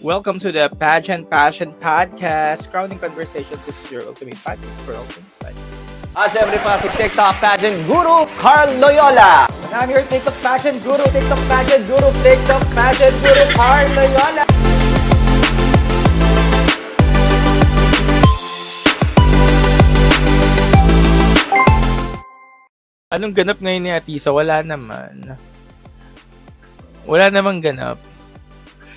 Welcome to the Pageant Passion Podcast. Crowning Conversations. This is your ultimate podcast for all things pageant. Siyempre pa si TikTok Pageant Guru, Carl Loyola. And I'm your TikTok Pageant Guru, TikTok Pageant Guru, TikTok Pageant Guru, Carl Loyola. Anong ganap ngayon ni Atisa? Wala naman. Wala namang ganap.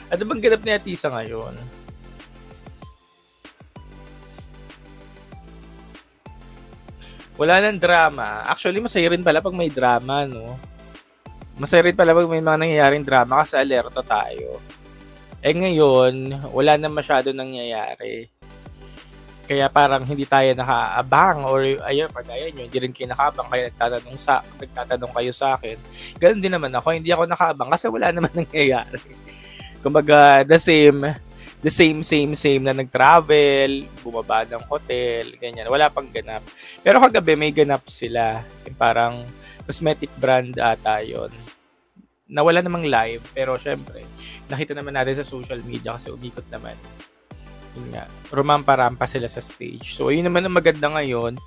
Ano bang ganap ni Atisa ngayon? Wala nang drama. Actually, masaya rin pala pag may drama, no? Masaya rin pala pag may mga nangyayaring drama kasi alerto tayo. Eh ngayon, wala na masyado nangyayari. Kaya parang hindi tayo nakaabang or ayun, pagaya nyo, hindi rin kayo nakaabang kaya nagtatanong kayo sa akin. Ganun din naman ako, hindi ako nakaabang kasi wala naman nangyayari. Kumbaga, the same na nag-travel, bumaba ng hotel, ganyan. Wala pang ganap. Pero kagabi may ganap sila. Parang cosmetic brand ata yun. Nawala namang live, pero syempre, nakita naman natin sa social media kasi umikot naman. Yun nga, rumampa-rampa sila sa stage. So, yun naman ang maganda ngayon.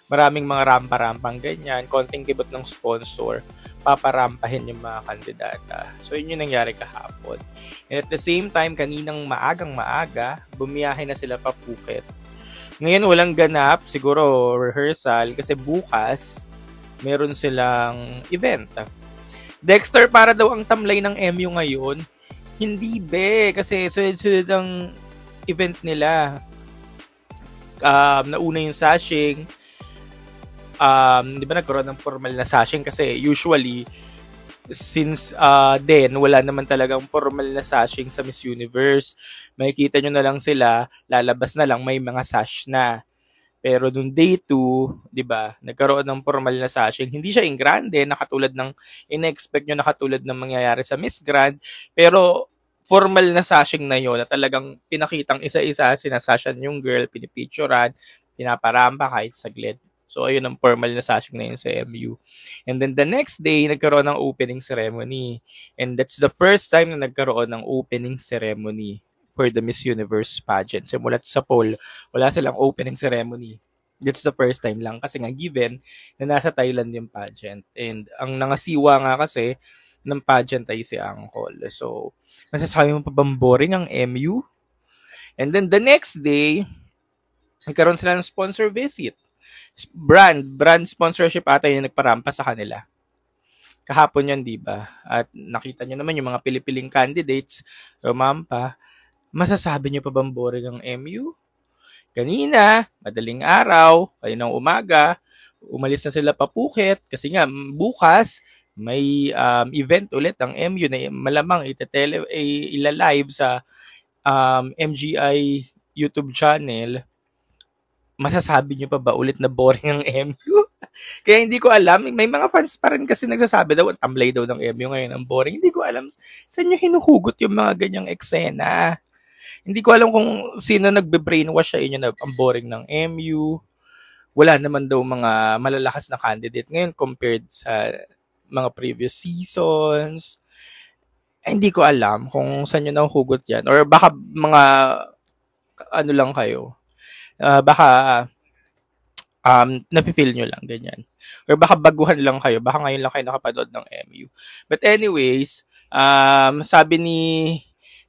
Maraming mga rampa-rampang ganyan. Konting kibot ng sponsor. Paparampahin yung mga kandidata. So, yun yung nangyari kahapon. And at the same time, kaninang maaga, bumiyahe na sila pa Phuket. Ngayon, walang ganap. Siguro, rehearsal. Kasi bukas, meron silang event. Dexter, para daw ang tamlay ng MU ngayon. Hindi Kasi sunod-sunod ang event nila. Nauna yung sashing. Di ba nagkaroon ng formal na sashing? Kasi usually, since then, wala naman talagang formal na sashing sa Miss Universe. Makikita nyo na lang sila, lalabas na lang, may mga sash na. Pero nung day 2, di ba, nagkaroon ng formal na sashing. Hindi siya in grande, nakatulad ng, in-expect nyo nakatulad ng mangyayari sa Miss Grand. Pero, formal na sashing na yun, na talagang pinakitang isa-isa, sinasashan yung girl, pinipicturan, pinaparampa kahit saglit. So, ayun ang formal na sashing na yun sa MU. And then the next day, nagkaroon ng opening ceremony. And that's the first time na nagkaroon ng opening ceremony for the Miss Universe pageant. Simulat sa poll, wala silang opening ceremony. That's the first time lang. Kasi nga, given na nasa Thailand yung pageant. And ang nangasiwa nga kasi, ng pageant ay si Angkol. So, masasabi mo pa bang boring ang MU? And then the next day, nagkaroon sila ng sponsor visit. Brand sponsorship ata yung nagparampa sa kanila. Kahapon yun, di ba? At nakita nyo naman yung mga pili-piling candidates, rumampa. Masasabi nyo pa bang boring ang MU? Kanina, madaling araw, kaninang umaga, umalis na sila pa Phuket kasi nga bukas, may event ulit ang MU na malamang ilalive sa MGI YouTube channel. Masasabi nyo pa ba ulit na boring ang MU? Kaya hindi ko alam. May mga fans pa rin kasi nagsasabi daw, ang tamlay daw ng MU ngayon ang boring. Hindi ko alam saan nyo hinuhugot yung mga ganyang eksena. Hindi ko alam kung sino nagbe-brainwash sa inyo na ang boring ng MU. Wala naman daw mga malalakas na candidate ngayon compared sa mga previous seasons. Hindi ko alam kung saan nyo nahuhugot yan. Or baka mga ano lang kayo. Baka nafe-feel nyo lang, ganyan. Or baka baguhan lang kayo. Baka ngayon lang kayo nakapanood ng MU. But anyways, sabi ni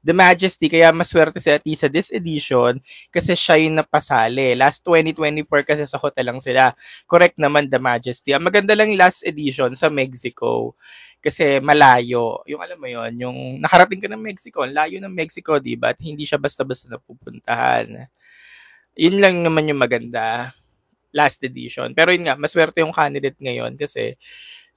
The Majesty, kaya maswerte si Atisa this edition kasi siya yung napasali. Last 2024 kasi sa hotel lang sila. Correct naman, The Majesty. Ang maganda lang last edition sa Mexico kasi malayo. Yung alam mo yon, yung nakarating ka ng Mexico, layo ng Mexico, diba? At hindi siya basta-basta napupuntahan. Yun lang naman yung maganda last edition. Pero yun nga, maswerte yung candidate ngayon kasi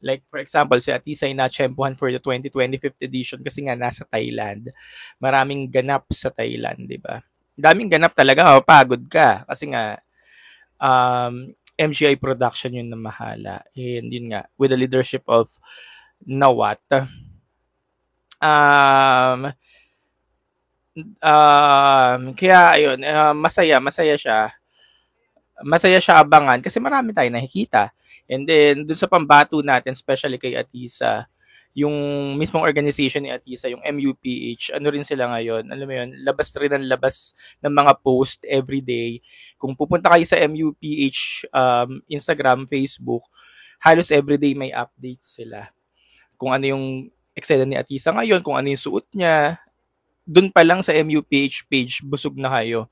like, for example, si Atisa ay na-tsempuhan for the 2025th edition kasi nga nasa Thailand. Maraming ganap sa Thailand, di ba? Daming ganap talaga, mapagod ka. Kasi nga, MGI production yun na mahala. And yun nga, with the leadership of Nawat. Kaya, ayun, masaya siya. Masaya siya abangan kasi marami tayong nakikita. And then, dun sa pambato natin, especially kay Atisa, yung mismong organization ni Atisa, yung MUPH, ano rin sila ngayon, alam mo yun, labas rin ang labas ng mga post every day. Kung pupunta kayo sa MUPH Instagram, Facebook, halos everyday may updates sila. Kung ano yung eksena ni Atisa ngayon, kung ano yung suot niya, dun pa lang sa MUPH page, busog na kayo.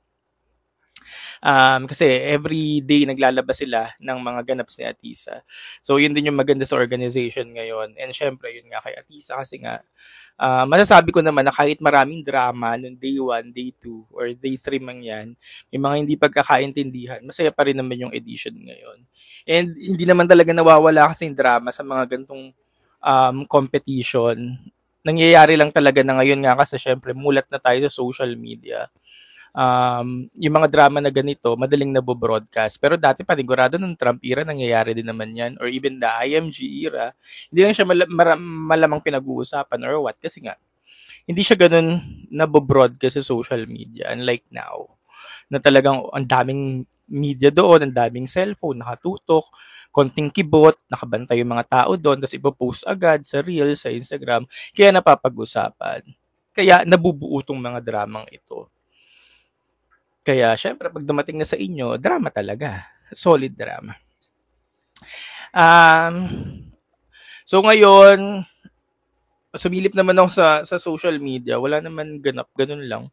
Kasi every day naglalabas sila ng mga ganaps ni Atisa. So, yun din yung maganda sa organization ngayon. And syempre, yun nga kay Atisa kasi nga, masasabi ko naman na kahit maraming drama noong day 1, day 2, or day 3 man yan, may mga hindi pagkakaintindihan, masaya pa rin naman yung edition ngayon. And hindi naman talaga nawawala kasi yung drama sa mga gantong competition. Nangyayari lang talaga na ngayon nga kasi syempre mulat na tayo sa social media. Yung mga drama na ganito, madaling nabo-broadcast. Pero dati panigurado ng Trump era, nangyayari din naman yan. Or even the IMG era, hindi lang siya malamang pinag-uusapan or what. Kasi nga, hindi siya ganun nabo-broadcast sa social media. Unlike now, na talagang ang daming media doon, ang daming cellphone, nakatutok, konting kibot, nakabantay yung mga tao doon, tapos ipopost agad sa Reels, sa Instagram. Kaya napapag-usapan. Kaya nabubuo tong mga dramang ito. Kaya, syempre, pag dumating na sa inyo, drama talaga. Solid drama. So, ngayon, sumilip naman ako sa social media. Wala naman ganap, ganun lang.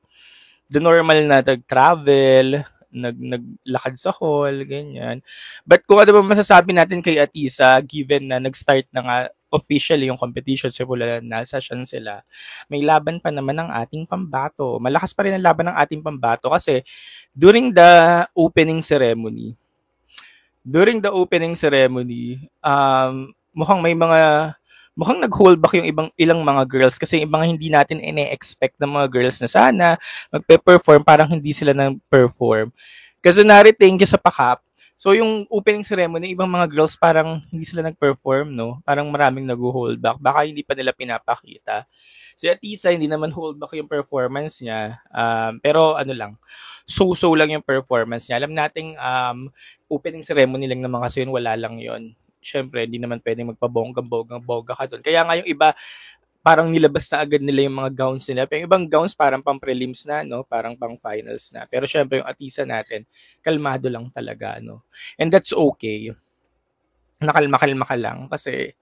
The normal na nag-travel, naglakad sa hall, ganyan. But kung ano ba masasabi natin kay Atisa, given na nag-start na nga officially yung competition, simula na session sila, may laban pa naman ng ating pambato. Malakas pa rin ang laban ng ating pambato kasi during the opening ceremony, mukhang nag-hold back yung ilang mga girls kasi yung ibang hindi natin ine-expect ng mga girls na sana magpe-perform, parang hindi sila nang-perform. Kazunari, thank you sa pakap. So, yung opening ceremony, ibang mga girls parang hindi sila nag-perform, no? Parang maraming nag-hold back. Baka hindi pa nila pinapakita. Si Atisa, hindi naman hold back yung performance niya. Pero ano lang, so-so lang yung performance niya. Alam nating opening ceremony lang naman kasi yun, wala lang yun. Siyempre, hindi naman pwedeng magpabonggang-bongga ka doon. Kaya nga yung iba, parang nilabas na agad nila yung mga gowns nila. Pero yung ibang gowns parang pang prelims na, no? Parang pang finals na. Pero syempre yung Atisa natin, kalmado lang talaga, no? And that's okay. Nakalma-kalma ka lang kasi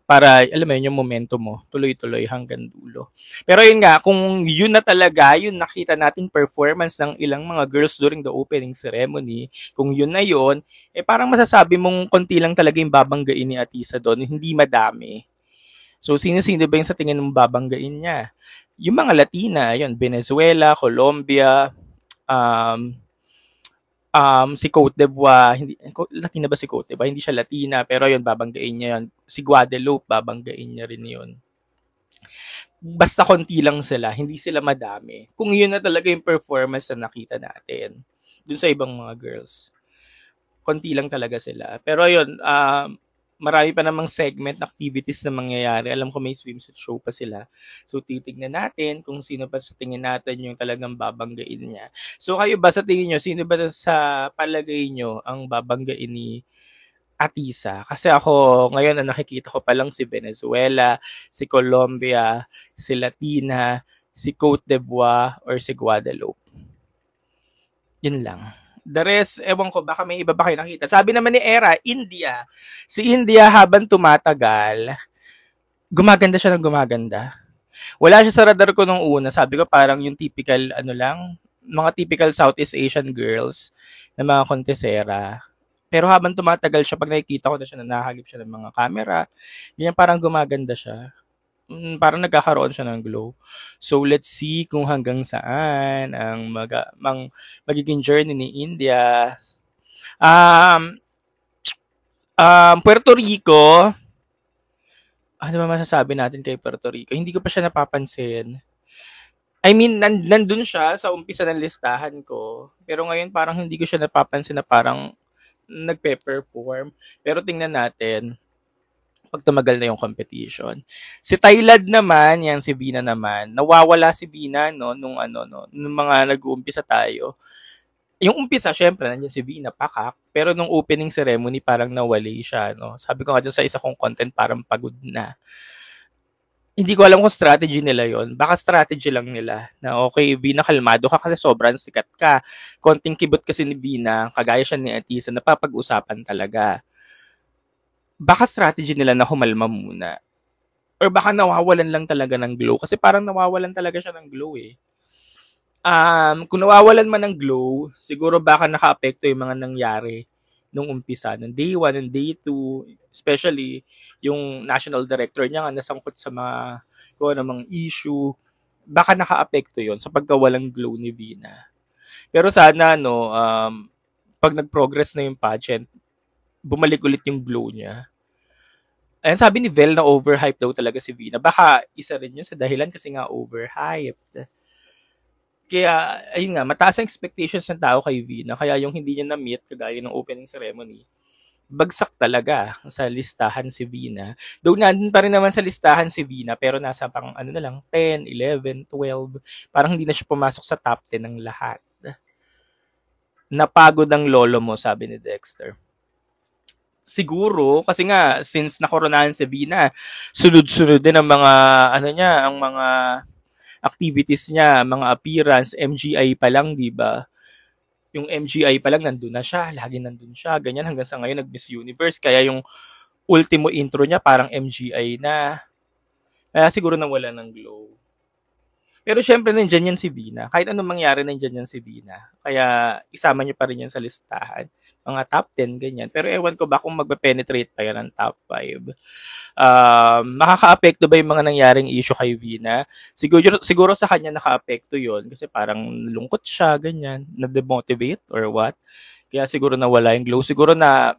para, alam mo yun, yung momentum mo, tuloy-tuloy hanggang dulo. Pero yun nga, kung yun na talaga, yun nakita nating performance ng ilang mga girls during the opening ceremony, kung yun na yun, parang masasabi mong konti lang talaga yung babanggain ni Atisa doon, hindi madami. So, sino-sino ba yung sa tingin mong babanggain niya? Yung mga Latina, yun, Venezuela, Colombia, si Cote d'Ivoire, Latina ba si Cote d'Ivoire? Hindi siya Latina, pero yun, babanggain niya yun. Si Guadeloupe, babanggain niya rin yun. Basta konti lang sila, hindi sila madami. Kung yun na talaga yung performance na nakita natin, dun sa ibang mga girls, konti lang talaga sila. Pero yun, marami pa namang segment activities na mangyayari. Alam ko may swimsuit show pa sila. So, titignan natin kung sino pa sa tingin natin yung talagang babanggain niya. So, kayo ba sa tingin nyo, sino ba sa palagay nyo ang babanggain ni Atisa? Kasi ako, ngayon ang nakikita ko pa lang si Venezuela, si Colombia, si Latina, si Cote d'Ivoire, or si Guadeloupe. Yun lang. The rest, ewan ko, baka may iba ba kayo nakita. Sabi naman ni Era, India. Si India habang tumatagal, gumaganda siya ng gumaganda. Wala siya sa radar ko nung una. Sabi ko parang yung typical, mga typical Southeast Asian girls na mga kontesera. Pero habang tumatagal siya, pag nakikita ko na siya na nahagip siya ng mga camera, ganyan parang gumaganda siya. Parang nagkakaroon siya ng glow. So, let's see kung hanggang saan ang magiging journey ni India. Puerto Rico, ano ba masasabi natin kay Puerto Rico? Hindi ko pa siya napapansin. I mean, nandun siya sa umpisa ng listahan ko. Pero ngayon parang hindi ko siya napapansin na parang nagpe-perform. Pero tingnan natin pag tumagal na yung competition. Si Thailand naman, yan si Vina naman. Nawawala si Vina nung mga nag-uumpisa tayo. Yung umpisa, syempre, nandiyan si Vina, pakak. Pero nung opening ceremony, parang nawali siya, no? Sabi ko nga dyan sa isa kong content, parang pagod na. Hindi ko alam kung strategy nila yon. Baka strategy lang nila na okay, Vina, kalmado ka kasi sobrang sikat ka. Konting kibot kasi ni Vina, kagaya siya ni Atisa, napapag-usapan talaga. Baka strategy nila na humalma muna. Or baka nawawalan lang talaga ng glow. Kasi parang nawawalan talaga siya ng glow eh. Kung nawawalan man ng glow, siguro baka naka-apekto yung mga nangyari nung umpisa, nung day 1, nung day 2, especially yung national director niya nga nasangkot sa mga kung anong issue, baka naka-apekto yon sa pagkawalang glow ni Vina. Pero sana, no, pag nag-progress na yung pageant, bumalik ulit yung glow niya. Ayan, sabi ni Vel na overhyped daw talaga si Vina. Baka isa rin yun sa dahilan kasi nga overhyped. Kaya, ayun nga, mataas ang expectations ng tao kay Vina. Kaya yung hindi niya na-meet, kagaya ng opening ceremony, bagsak talaga sa listahan si Vina. Though nandun pa rin naman sa listahan si Vina, pero nasa pang ano na lang, 10, 11, 12. Parang hindi na siya pumasok sa top 10 ng lahat. Napagod ang lolo mo, sabi ni Dexter. Siguro, kasi nga, since nakoronahan si Vina, sunod-sunod din ang mga, ano niya, ang mga activities niya, mga appearance, MGI pa lang, di ba? Yung MGI pa lang, nandun na siya, lagi nandun siya, ganyan, hanggang sa ngayon, nag-Miss Universe, kaya yung ultimo intro niya, parang MGI na. Kaya siguro nawala ng glow. Pero syempre, nandyan yan si Vina. Kahit anong mangyari, nandyan yan si Vina. Kaya, isama niyo pa rin yan sa listahan. Mga top 10, ganyan. Pero ewan ko ba kung magpa-penetrate pa yan ng top 5. Makaka-apekto ba yung mga nangyaring issue kay Vina? Siguro sa kanya naka-apekto yon kasi parang lungkot siya, ganyan. Na-demotivate or what. Kaya siguro nawala yung glow. Siguro na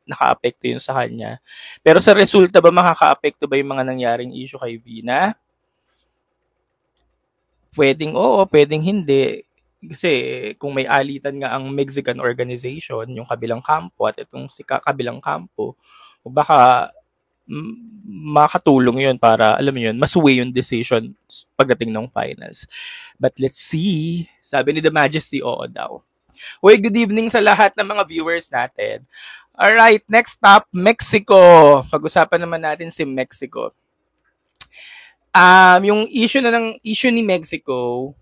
naka-apekto yun sa kanya. Pero sa resulta ba, makaka-apekto ba yung mga nangyaring issue kay Vina? Pwedeng oo, pwedeng hindi. Kasi kung may alitan nga ang Mexican organization, yung kabilang kampo at itong kabilang kampo, baka makatulong yun para, alam mo yun, masway yung decision pagdating ng finals. But let's see. Sabi ni The Majesty, oo daw. Uy, good evening sa lahat ng mga viewers natin. Alright, next up, Mexico. Pag-usapan naman natin si Mexico. Yung issue ni Mexico,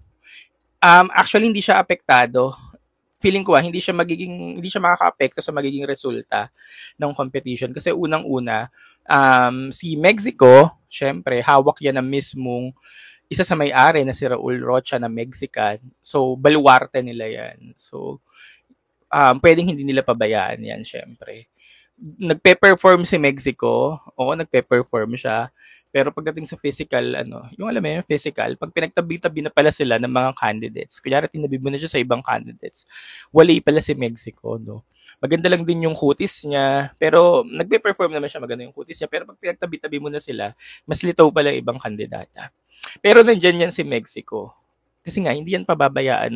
actually hindi siya apektado. Feeling ko hindi siya makaka-apekto sa magiging resulta ng competition kasi unang-una, si Mexico, syempre hawak yan ng mismong isa sa may-ari na si Raul Rocha na Mexican. So baluarte nila yan. So pwedeng hindi nila pabayaan yan, syempre. Nagpe-perform si Mexico, oo, nagpe-perform siya. Pero pagdating sa physical, yung alam mo yung physical, pag pinagtabi-tabi na pala sila ng mga candidates, kunyari tinabi mo na siya sa ibang candidates, wala pala si Mexico, no? Maganda lang din yung kutis niya, pero nagpe-perform naman siya, maganda yung kutis niya, pero pag pinagtabi-tabi mo na sila, mas litaw pala yung ibang kandidata. Pero nandiyan yan si Mexico. Kasi nga, hindi yan pababayaan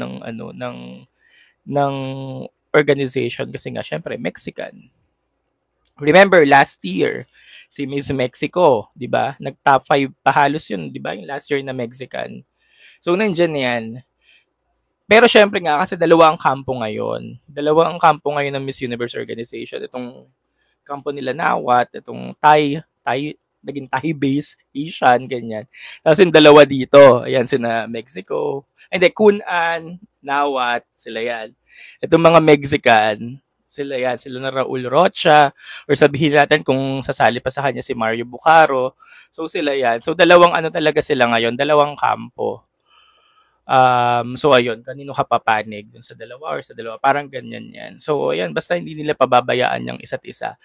ng organization kasi nga, syempre, Mexican. Remember, last year, si Miss Mexico, di ba? Nag-top 5 pahalos yun, di ba? Yung last year na Mexican. So, nandyan yan. Pero syempre nga, kasi dalawa ang kampo ngayon. Dalawa ang kampo ngayon ng Miss Universe Organization. Itong kampo nila Nawat, itong naging Thai base, Asian, ganyan. Tapos yung dalawa dito, ayan, sina Mexico. Hindi, Kunan, Nawat, sila yan. Itong mga Mexican, sila na Raul Rocha, or sabihin natin kung sasali pa sa kanya si Mario Bucaro. So sila yan. So dalawang talaga sila ngayon, dalawang kampo. So ayun, kanino ka papanig dun sa dalawa or sa dalawa, parang ganyan yan. So ayan, basta hindi nila pababayaan yung isa't isa.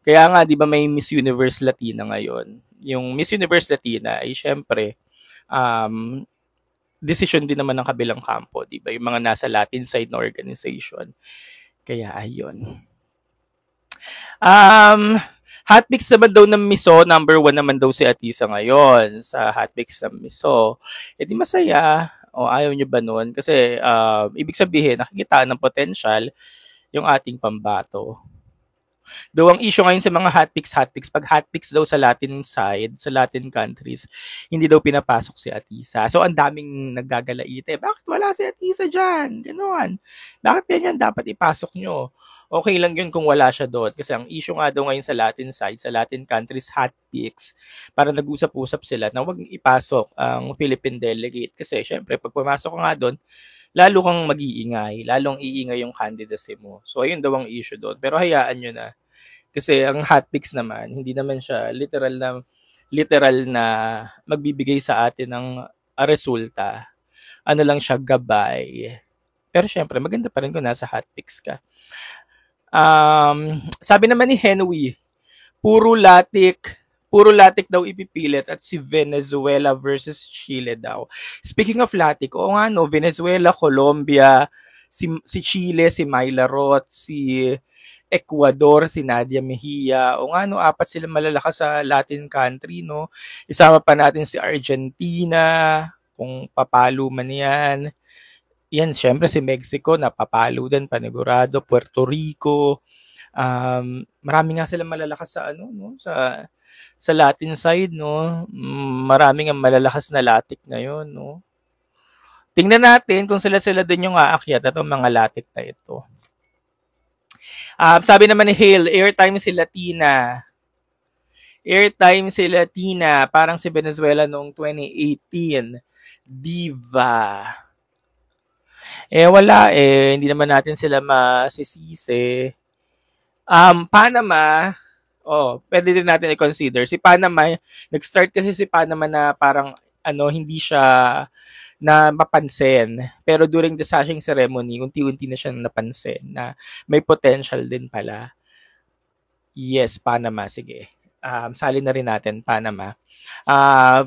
Kaya nga, di ba may Miss Universe Latina ngayon? Yung Miss Universe Latina ay syempre, decision din naman ng kabilang kampo, di ba? Yung mga nasa Latin side na organization. Kaya ayun. Hotpicks naman daw ng Miso, number 1 naman daw si Atisa ngayon sa hotpicks ng Miso. E di masaya. O ayaw nyo ba nun? Kasi ibig sabihin, nakikita ng potential yung ating pambato. Though ang issue ngayon sa mga hotpicks, pag hotpicks daw sa Latin side, sa Latin countries, hindi daw pinapasok si Atisa. So, ang daming naggagalaite. Bakit wala si Atisa dyan? Ganon. Bakit ganyan dapat ipasok nyo? okay lang yun kung wala siya doon. Kasi ang issue nga daw ngayon sa Latin side, sa Latin countries, hot picks, parang nag-usap-usap sila na wag ipasok ang Philippine delegate. Kasi syempre, pag pumasok ka nga doon, lalo kang mag-iingay, lalong iingay yung candidacy mo. So, ayun daw ang issue doon. Pero hayaan nyo na. Kasi ang hot picks naman, hindi naman siya literal na magbibigay sa atin ng resulta. Ano lang siya, gabay. Pero syempre, maganda pa rin kung nasa hot picks ka. Sabi naman ni Henry, puro latik daw ipipilit at si Venezuela versus Chile daw. Speaking of latik, oo nga no, Venezuela, Colombia, si Chile, si Myla Roth, si Ecuador, si Nadia Mejia. O nga no, 4 sila malalakas sa Latin country, no. Isama pa natin si Argentina, kung papalo man yan. Yan, syempre si Mexico, napapalo din, panigurado. Puerto Rico. Marami nga sila malalakas sa no, sa Latin side, no. Marami nga malalakas na latik ngayon, no. Tingnan natin kung sila din yung aakyat at mga latik na ito. Sabi naman ni Hale, airtime si Latina. Parang si Venezuela noong 2018. Diva. Wala hindi naman natin sila masisisi. Panama, pwede din natin i-consider. Si Panama, nag-start kasi si Panama na parang hindi siya na mapansin. Pero during the sashing ceremony, unti-unti na siya napansin na may potential din pala. Yes, Panama, sige. Sali na rin natin, Panama.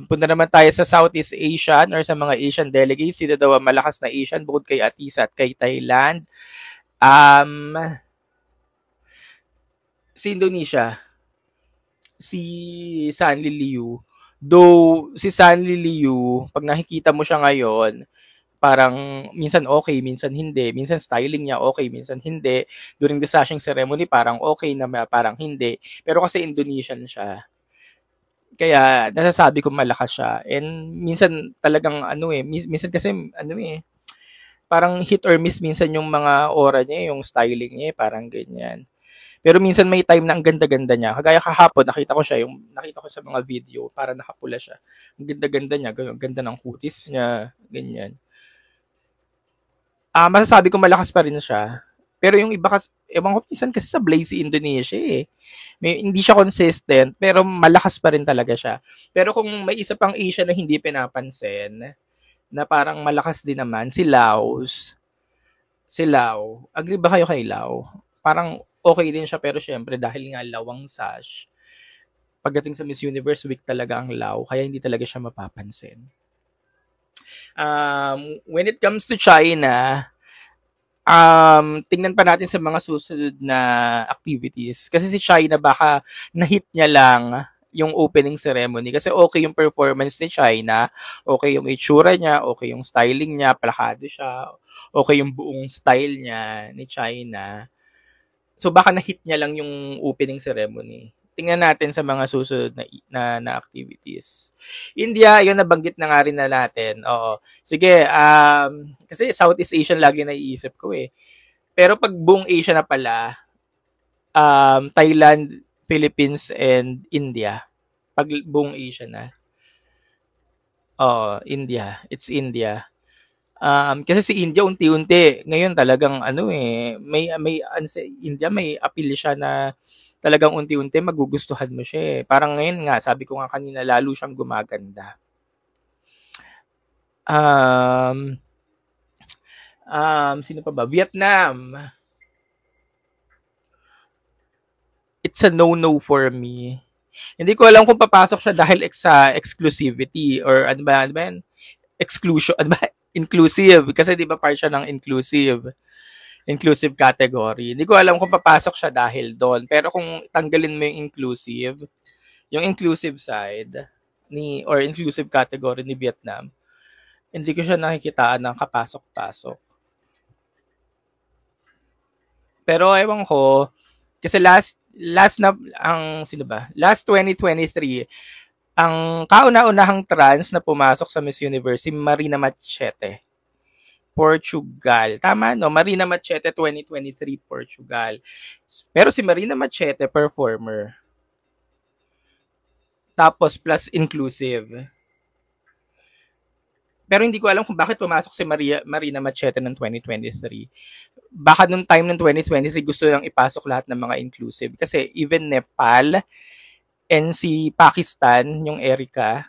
Punta naman tayo sa Southeast Asian or sa mga Asian delegates. Sino daw ang malakas na Asian bukod kay Atisa at kay Thailand? Si Indonesia. Si Sanli Liu. Though si Sanli Liu, pag nakikita mo siya ngayon, parang minsan okay, minsan hindi. Minsan styling niya okay, minsan hindi. During the sashing ceremony, parang okay na, parang hindi. Pero kasi Indonesian siya. Kaya nasasabi ko malakas siya. And minsan talagang minsan kasi parang hit or miss minsan yung mga aura niya, yung styling niya, parang ganyan. Pero minsan may time na ang ganda-ganda niya. Kagaya kahapon, nakita ko sa mga video, para nakapula siya. Ang ganda-ganda niya, ang ganda ng kutis niya, ganyan. Masasabi ko malakas pa rin siya. Pero yung iba kasi, ewan ko, minsan kasi sa Blaze Indonesia hindi siya consistent, pero malakas pa rin talaga siya. Pero kung may isa pang Asia na hindi pinapansin, na parang malakas din naman, si Laos. Agree ba kayo kay Lao? Parang okay din siya, pero syempre dahil nga lawang sash, pagdating sa Miss Universe week talaga ang Lao, kaya hindi talaga siya mapapansin. When it comes to China, tingnan pa natin sa mga susunod na activities. Kasi si China baka na-hit niya lang yung opening ceremony. Kasi okay yung performance ni China, okay yung itsura niya, okay yung styling niya, plakado siya, okay yung buong style niya ni China. So baka na-hit niya lang yung opening ceremony. Tingnan natin sa mga susunod na activities. India, yun nabanggit na nga rin na natin. Oo. Sige, kasi Southeast Asian lagi naiisip ko Pero pag buong Asia na pala, Thailand, Philippines, and India. Pag buong Asia na. India. It's India. Kasi si India unti-unti, ngayon talagang India may appeal siya na talagang unti-unti magugustuhan mo siya Parang ngayon nga, sabi ko nga kanina, lalo siyang gumaganda. Sino pa ba? Vietnam. It's a no-no for me. Hindi ko alam kung papasok siya dahil sa exclusivity or exclusion, inclusive. Kasi di ba part siya ng inclusive category. Hindi ko alam kung papasok siya dahil doon. Pero kung tanggalin mo yung inclusive side or inclusive category ni Vietnam, hindi ko siya nakikitaan ng kapasok-pasok. Pero ewan ko, kasi last 2023, ang kauna-unahang trans na pumasok sa Miss Universe, si Marina Machete. Portugal. Tama, no? Marina Machete 2023 Portugal. Pero si Marina Machete, performer. Tapos plus inclusive. Pero hindi ko alam kung bakit pumasok si Marina Machete ng 2023. Baka nung time ng 2023 gusto lang ipasok lahat ng mga inclusive. Kasi even Nepal and si Pakistan, yung Erica,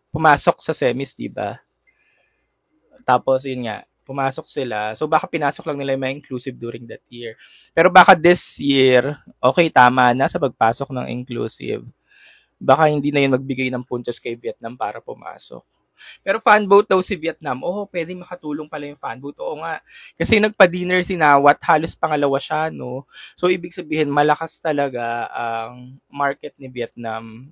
pumasok sa semis, diba? Tapos yun nga, pumasok sila. So baka pinasok lang nila yung mga inclusive during that year. Pero baka this year, okay, tama na sa pagpasok ng inclusive. Baka hindi na yun magbigay ng puntos kay Vietnam para pumasok. Pero fan vote daw si Vietnam. Pwede makatulong pala yung fan vote. Oo nga. Kasi nagpa-dinner si Nawat, halos pangalawa siya, no? So, ibig sabihin, malakas talaga ang market ni Vietnam.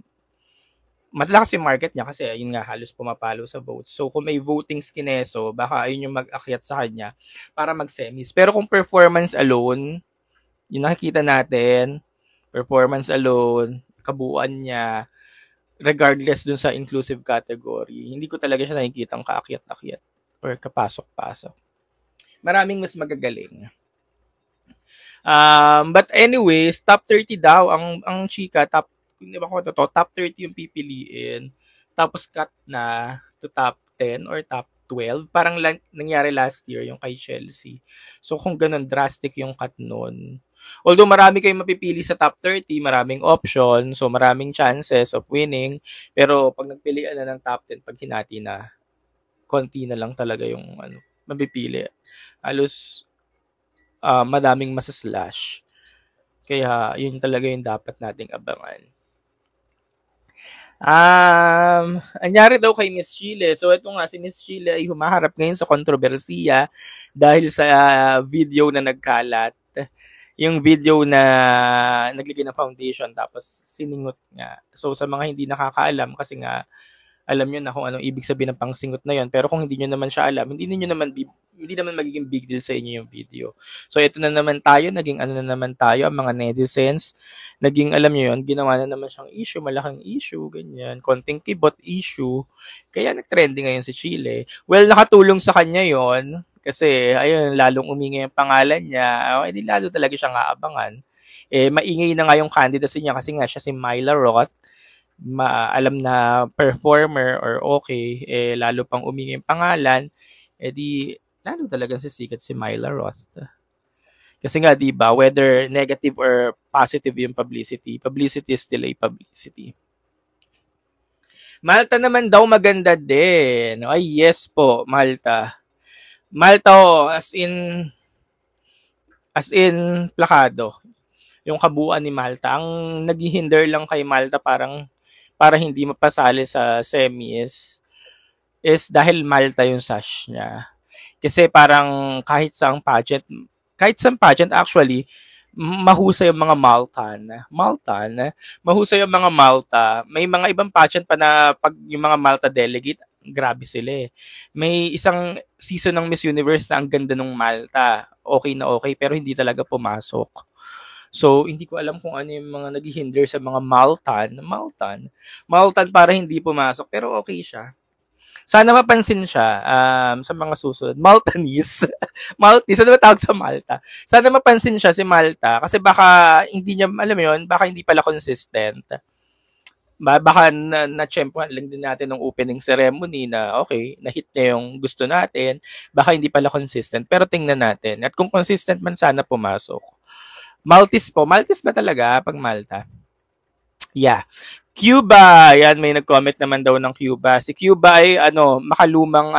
Malakas yung market niya kasi yun nga, halos pumapalo sa votes. So, kung may voting skineso, baka ayun yung mag-akyat sa kanya para mag-semis. Pero kung performance alone, yung nakikita natin, performance alone, kabuuan niya, regardless dun sa inclusive category, hindi ko talaga siya nakikitang kaakyat-akyat or kapasok-pasok. Maraming mas magagaling. But anyways, top 30 daw ang chika, top 30 yung pipiliin. Tapos cut na to top 10 or top 12. Parang nangyari last year yung kay Chelsea. So kung ganun, drastic yung cut nun. Although marami kayong mapipili sa top 30, maraming option, so maraming chances of winning. Pero pag nagpilian na ng top 10, pag hinati na, konti na lang talaga yung mapipili. Halos madaming masaslash. Kaya yun talaga yung dapat nating abangan. Anyari daw kay Miss Chile. So ito nga, si Miss Chile ay humaharap ngayon sa kontrobersiya dahil sa video na nagkalat. Yung video na naglagay ng foundation tapos siningot nga. So sa mga hindi nakakaalam, kasi nga alam nyo na kung anong ibig sabihin ng pangsingot na yon. Pero kung hindi nyo naman siya alam, hindi naman magiging big deal sa inyo yung video. So ito na naman tayo, naging na naman tayo, ang mga netizens, naging alam nyo yun, ginawa na naman siyang issue, malaking issue, ganyan, konting kibot issue. Kaya nag-trending ngayon si Chile. Well, nakatulong sa kanya yon. Kasi, ayun, lalong umingi ang pangalan niya. Okay, lalo talaga siyang aabangan. Maingay na nga yung candidacy niya kasi nga siya si Myla Roth. Alam na performer or okay. Lalo pang umingi ang pangalan. Lalo talagang sisikat si Myla Roth. Kasi nga, di ba, whether negative or positive yung publicity is still a publicity. Malta naman daw maganda din. Ay, yes po, Malta. Malta, as in plakado. Yung kabuuan ni Malta. Ang naghihinder lang kay Malta para hindi mapasali sa semis is dahil Malta yung sash niya. Kasi parang kahit sa pageant actually, mahusay yung mga mahusay yung mga Malta. May mga ibang pageant pa na pag yung mga Malta delegate, grabe sila eh. May isang season ng Miss Universe na ang ganda ng Malta. Okay na okay, pero hindi talaga pumasok. So, hindi ko alam kung ano yung mga naghihinder sa mga Maltan para hindi pumasok. Pero okay siya. Sana mapansin siya sa mga susunod. Maltese. Ano ba tawag sa Malta? Sana mapansin siya si Malta kasi baka hindi niya, alam mo yun, baka hindi pala consistent. Baka na-tsempuhan lang din natin ng opening ceremony na okay, na-hit niya yung gusto natin. Baka hindi pala consistent. Pero tingnan natin. At kung consistent man, sana pumasok. Maltese ba talaga pag Malta? Yeah. Cuba, yan, may nag-comment naman daw ng Cuba. Si Cuba ay makalumang.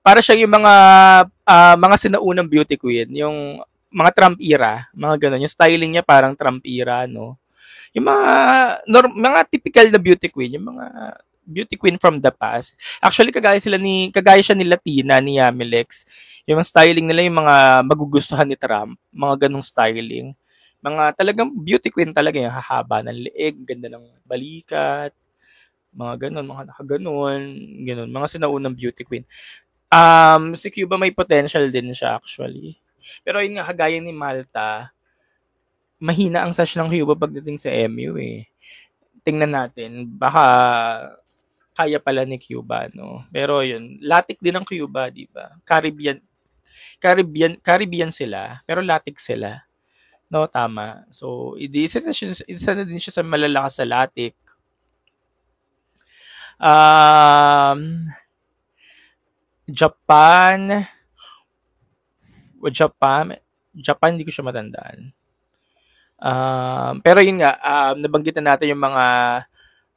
Para siya yung mga sinaunang beauty queen, yung mga Trump era, mga ganun. Yung styling niya parang Trump era, no. Yung mga typical na beauty queen, yung mga beauty queen from the past. Actually, kagaya siya ni Latina, ni Yamilex. Yung styling nila, yung mga magugustuhan ni Trump, mga ganung styling. Mga talagang beauty queen talaga, yung hahaba ng leeg, ganda ng balikat, mga ganun, mga nakaganon, ganun, mga sinaunang beauty queen. Si Cuba may potential din siya actually. Pero yun nga, kagaya ni Malta, mahina ang sash ng Cuba pagdating sa MU eh. Tingnan natin, baka kaya pala ni Cuba, no? Pero yun, latik din ang Cuba, di ba? Caribbean sila, pero latik sila. No, tama. So, isa na din siya sa malalakas sa latik. Japan, hindi ko siya matandaan. Pero yun nga, nabanggit na natin yung mga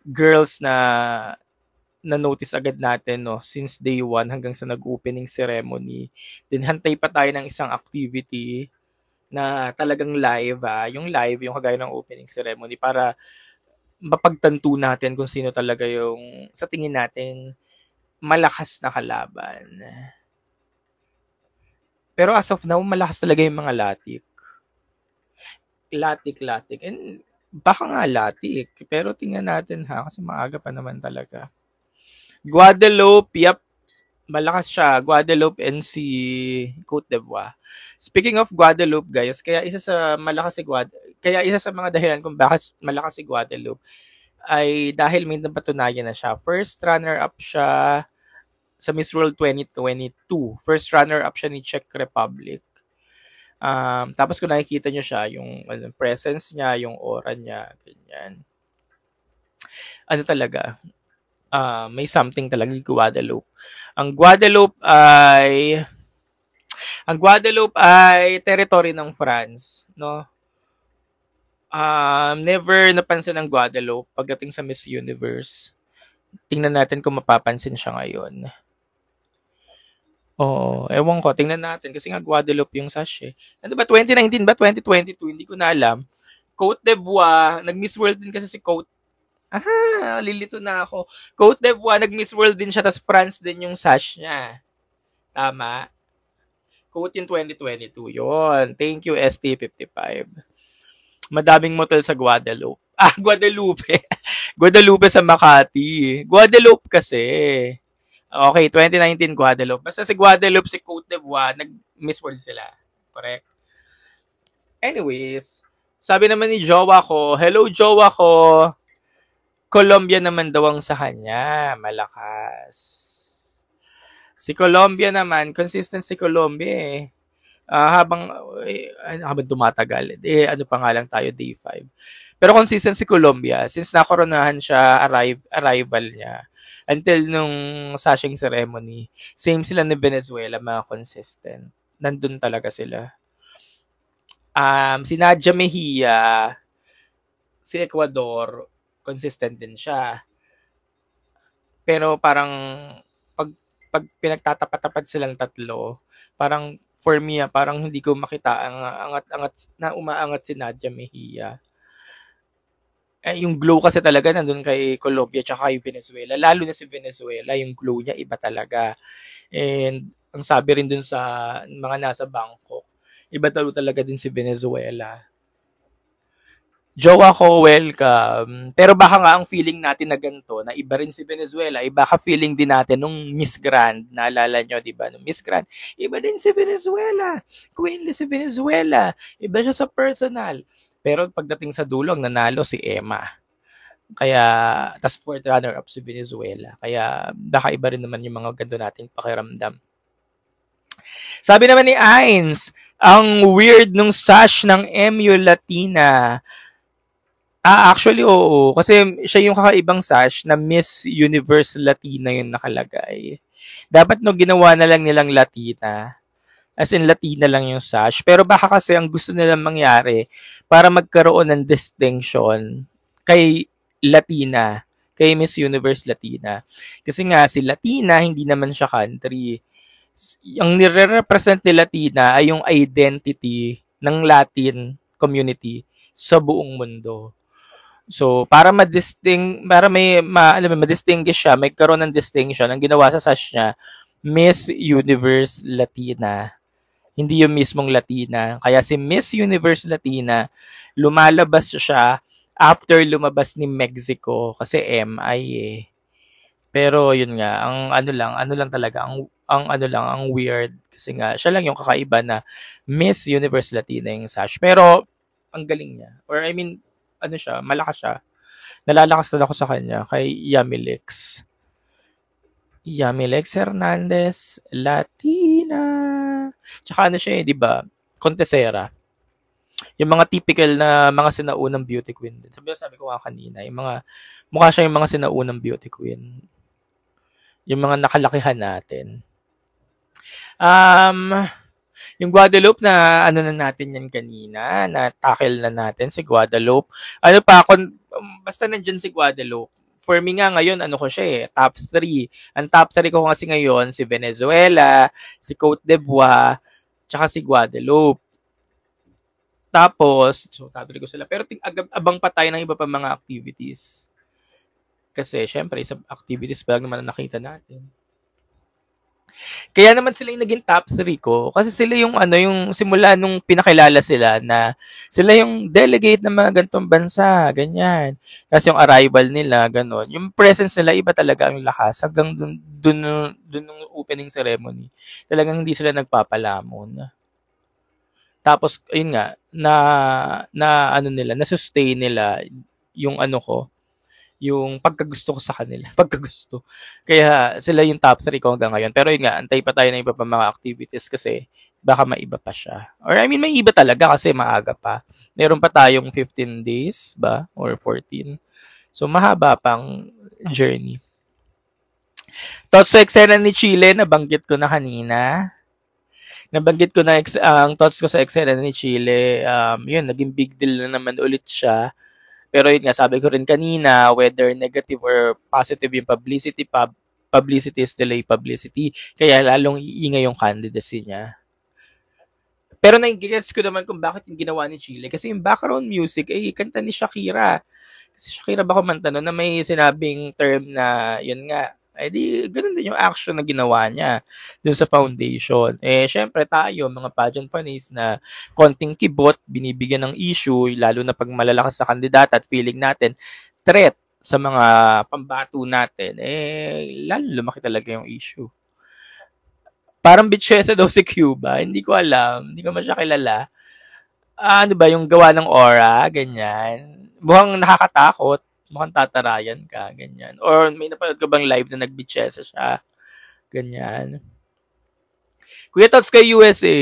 girls na notice agad natin, no, since day one hanggang sa nag-opening ceremony. Then hantay pa tayo ng isang activity na talagang live, yung kagaya ng opening ceremony para mapagtanto natin kung sino talaga yung sa tingin natin malakas na kalaban. Pero as of now, malakas talaga yung mga latik. Latik. And baka nga latik. Pero tingnan natin kasi maaga pa naman talaga. Guadeloupe, malakas siya. Guadeloupe and si Côte d'Ivoire. Speaking of Guadeloupe, guys, kaya isa sa mga dahilan kung bakit malakas si Guadeloupe ay dahil may napatunayan na siya. First runner-up siya sa Miss World 2022. First runner-up siya ni Czech Republic. Tapos kung nakikita nyo siya, yung presence niya, yung aura niya, ganyan. Talaga, may something talaga yung Guadeloupe. Ang Guadeloupe ay territory ng France, no? Never napansin ang Guadeloupe pagdating sa Miss Universe. Tingnan natin kung mapapansin siya ngayon. Oo, ewan ko, tingnan natin kasi nga Guadeloupe yung sash eh. Ano ba, 2019 ba? 2022? Hindi ko na alam. Côte d'Ivoire, nag-Miss World din kasi si lilito na ako. Côte d'Ivoire, nag-Miss World din siya, tas France din yung sash niya. Tama? Côte yung 2022. Yun. Thank you, ST55. Madaming motel sa Guadeloupe. Guadalupe. Guadalupe sa Makati. Guadeloupe kasi. Okay, 2019 Guadeloupe. Basta si Guadeloupe, si Côte d'Ivoire, nag-Miss World sila. Correct? Anyways, sabi naman ni jowa ko, hello jowa ko, Colombia naman daw ang sa kanya. Malakas. Si Colombia naman, consistent si Colombia eh. Habang tumatagal. Ano pa nga lang tayo, day 5. Pero consistent si Colombia, since nakoronahan siya, arrival niya, until nung sashing ceremony, same sila ni Venezuela, mga consistent. Nandun talaga sila. Si Nadia Mejia, si Ecuador, consistent din siya. Pero parang, pag pinagtatapat-tapat silang tatlo, parang, for me, parang hindi ko makita ang angat-angat na umaangat si Nadia Mejia. Yung glow kasi talaga nandun kay Colombia tsaka kay Venezuela. Lalo na si Venezuela, yung glow niya iba talaga. And ang sabi rin dun sa mga nasa Bangkok, iba talaga din si Venezuela. Jowa ko, welcome. Pero baka nga ang feeling natin na ganito, na iba rin si Venezuela, iba ka feeling din natin nung Miss Grand, naalala nyo, di ba? Nung Miss Grand, iba din si Venezuela. Queenly si Venezuela. Iba siya sa personal. Pero pagdating sa dulong, nanalo si Emma. Kaya, tas fourth runner-up si Venezuela. Kaya, baka iba rin naman yung mga ganito nating pakiramdam. Sabi naman ni Ains, ang weird nung sash ng MU Latina. Actually, oo. Kasi siya yung kakaibang sash na Miss Universe Latina yung nakalagay. Dapat no, ginawa na lang nilang Latina. As in, Latina lang yung sash. Pero baka kasi ang gusto nilang mangyari para magkaroon ng distinction kay Latina, kay Miss Universe Latina. Kasi nga, si Latina, hindi naman siya country. Ang nire-represent ni Latina ay yung identity ng Latin community sa buong mundo. So, para ma-distinguish siya, may karoon ng distinction, ang ginawa sa sash niya, Miss Universe Latina. Hindi yung mismong Latina. Kaya si Miss Universe Latina, lumalabas siya after lumabas ni Mexico kasi MI eh. Pero yun nga, ang weird kasi nga siya lang yung kakaiba na Miss Universe Latina yung sash. Pero ang galing niya. Or I mean, malakas siya. Nalalakas na ako sa kanya kay Yamilix. Yamilex Hernandez, Latina. Tsaka ano siya eh, di ba? Contesera. Yung mga typical na mga sinaunang beauty queen din. Sabi ko nga kanina, yung mga, mukha siya yung mga sinaunang beauty queen. Yung mga nakalakihan natin. Yung Guadalupe na ano na natin yan kanina, na tackle na natin si Guadalupe. Ano pa, basta nandyan si Guadalupe. For me nga ngayon, ano ko siya eh, top 3. Ang top 3 ko kasi ngayon, si Venezuela, si Cote d'Ivoire, tsaka si Guadalupe. Tapos, so top 3 ko sila. Pero abang pa tayo ng iba pa mga activities. Kasi, syempre, isang activities pa lang naman na nakita natin. Kaya naman sila yung naging top 3 ko. Kasi sila yung yung simula nung pinakilala sila na sila yung delegate ng mga gantong bansa, ganyan. Kasi yung arrival nila, ganon. Yung presence nila, iba talaga ang lakas. Hanggang dun nung opening ceremony. Talagang hindi sila nagpapalamon. Tapos, ayun nga, na-sustain nila yung yung pagkagusto ko sa kanila. Pagkagusto. Kaya sila yung top 3 ko hanggang ngayon. Pero yun nga, antay pa tayo ng iba pa mga activities kasi baka maiba pa siya. Or I mean, may iba talaga kasi maaga pa. Meron pa tayong 15 days ba? Or 14. So, mahaba pang journey. Thoughts sa eksena ni Chile, nabanggit ko na kanina. Nabanggit ko na ang thoughts ko sa eksena ni Chile. Yun, naging big deal na naman ulit siya. Pero yun nga, sabi ko rin kanina, whether negative or positive yung publicity, publicity is delay publicity. Kaya lalong iingay yung candidacy niya. Pero nai-gets ko naman kung bakit yung ginawa ni Chile. Kasi yung background music, kanta ni Shakira. Kasi Shakira ba kumanta no, na may sinabing term na, yun nga, di ganun din yung action na ginawa niya dun sa foundation. Syempre tayo, mga pageant fans na konting kibot, binibigyan ng issue, lalo na pag malalakas na kandidata at feeling natin, threat sa mga pambato natin, lalo lumaki talaga yung issue. Parang bitchesa daw si Cuba, hindi ko alam, hindi ko masya kilala. Ano ba, yung gawa ng aura, ganyan. Mukhang nakakatakot. Mukhang tatarayan ka, ganyan. Or may napanood ka bang live na nagbitsesa siya? Ganyan. Kuya Tots kay USA.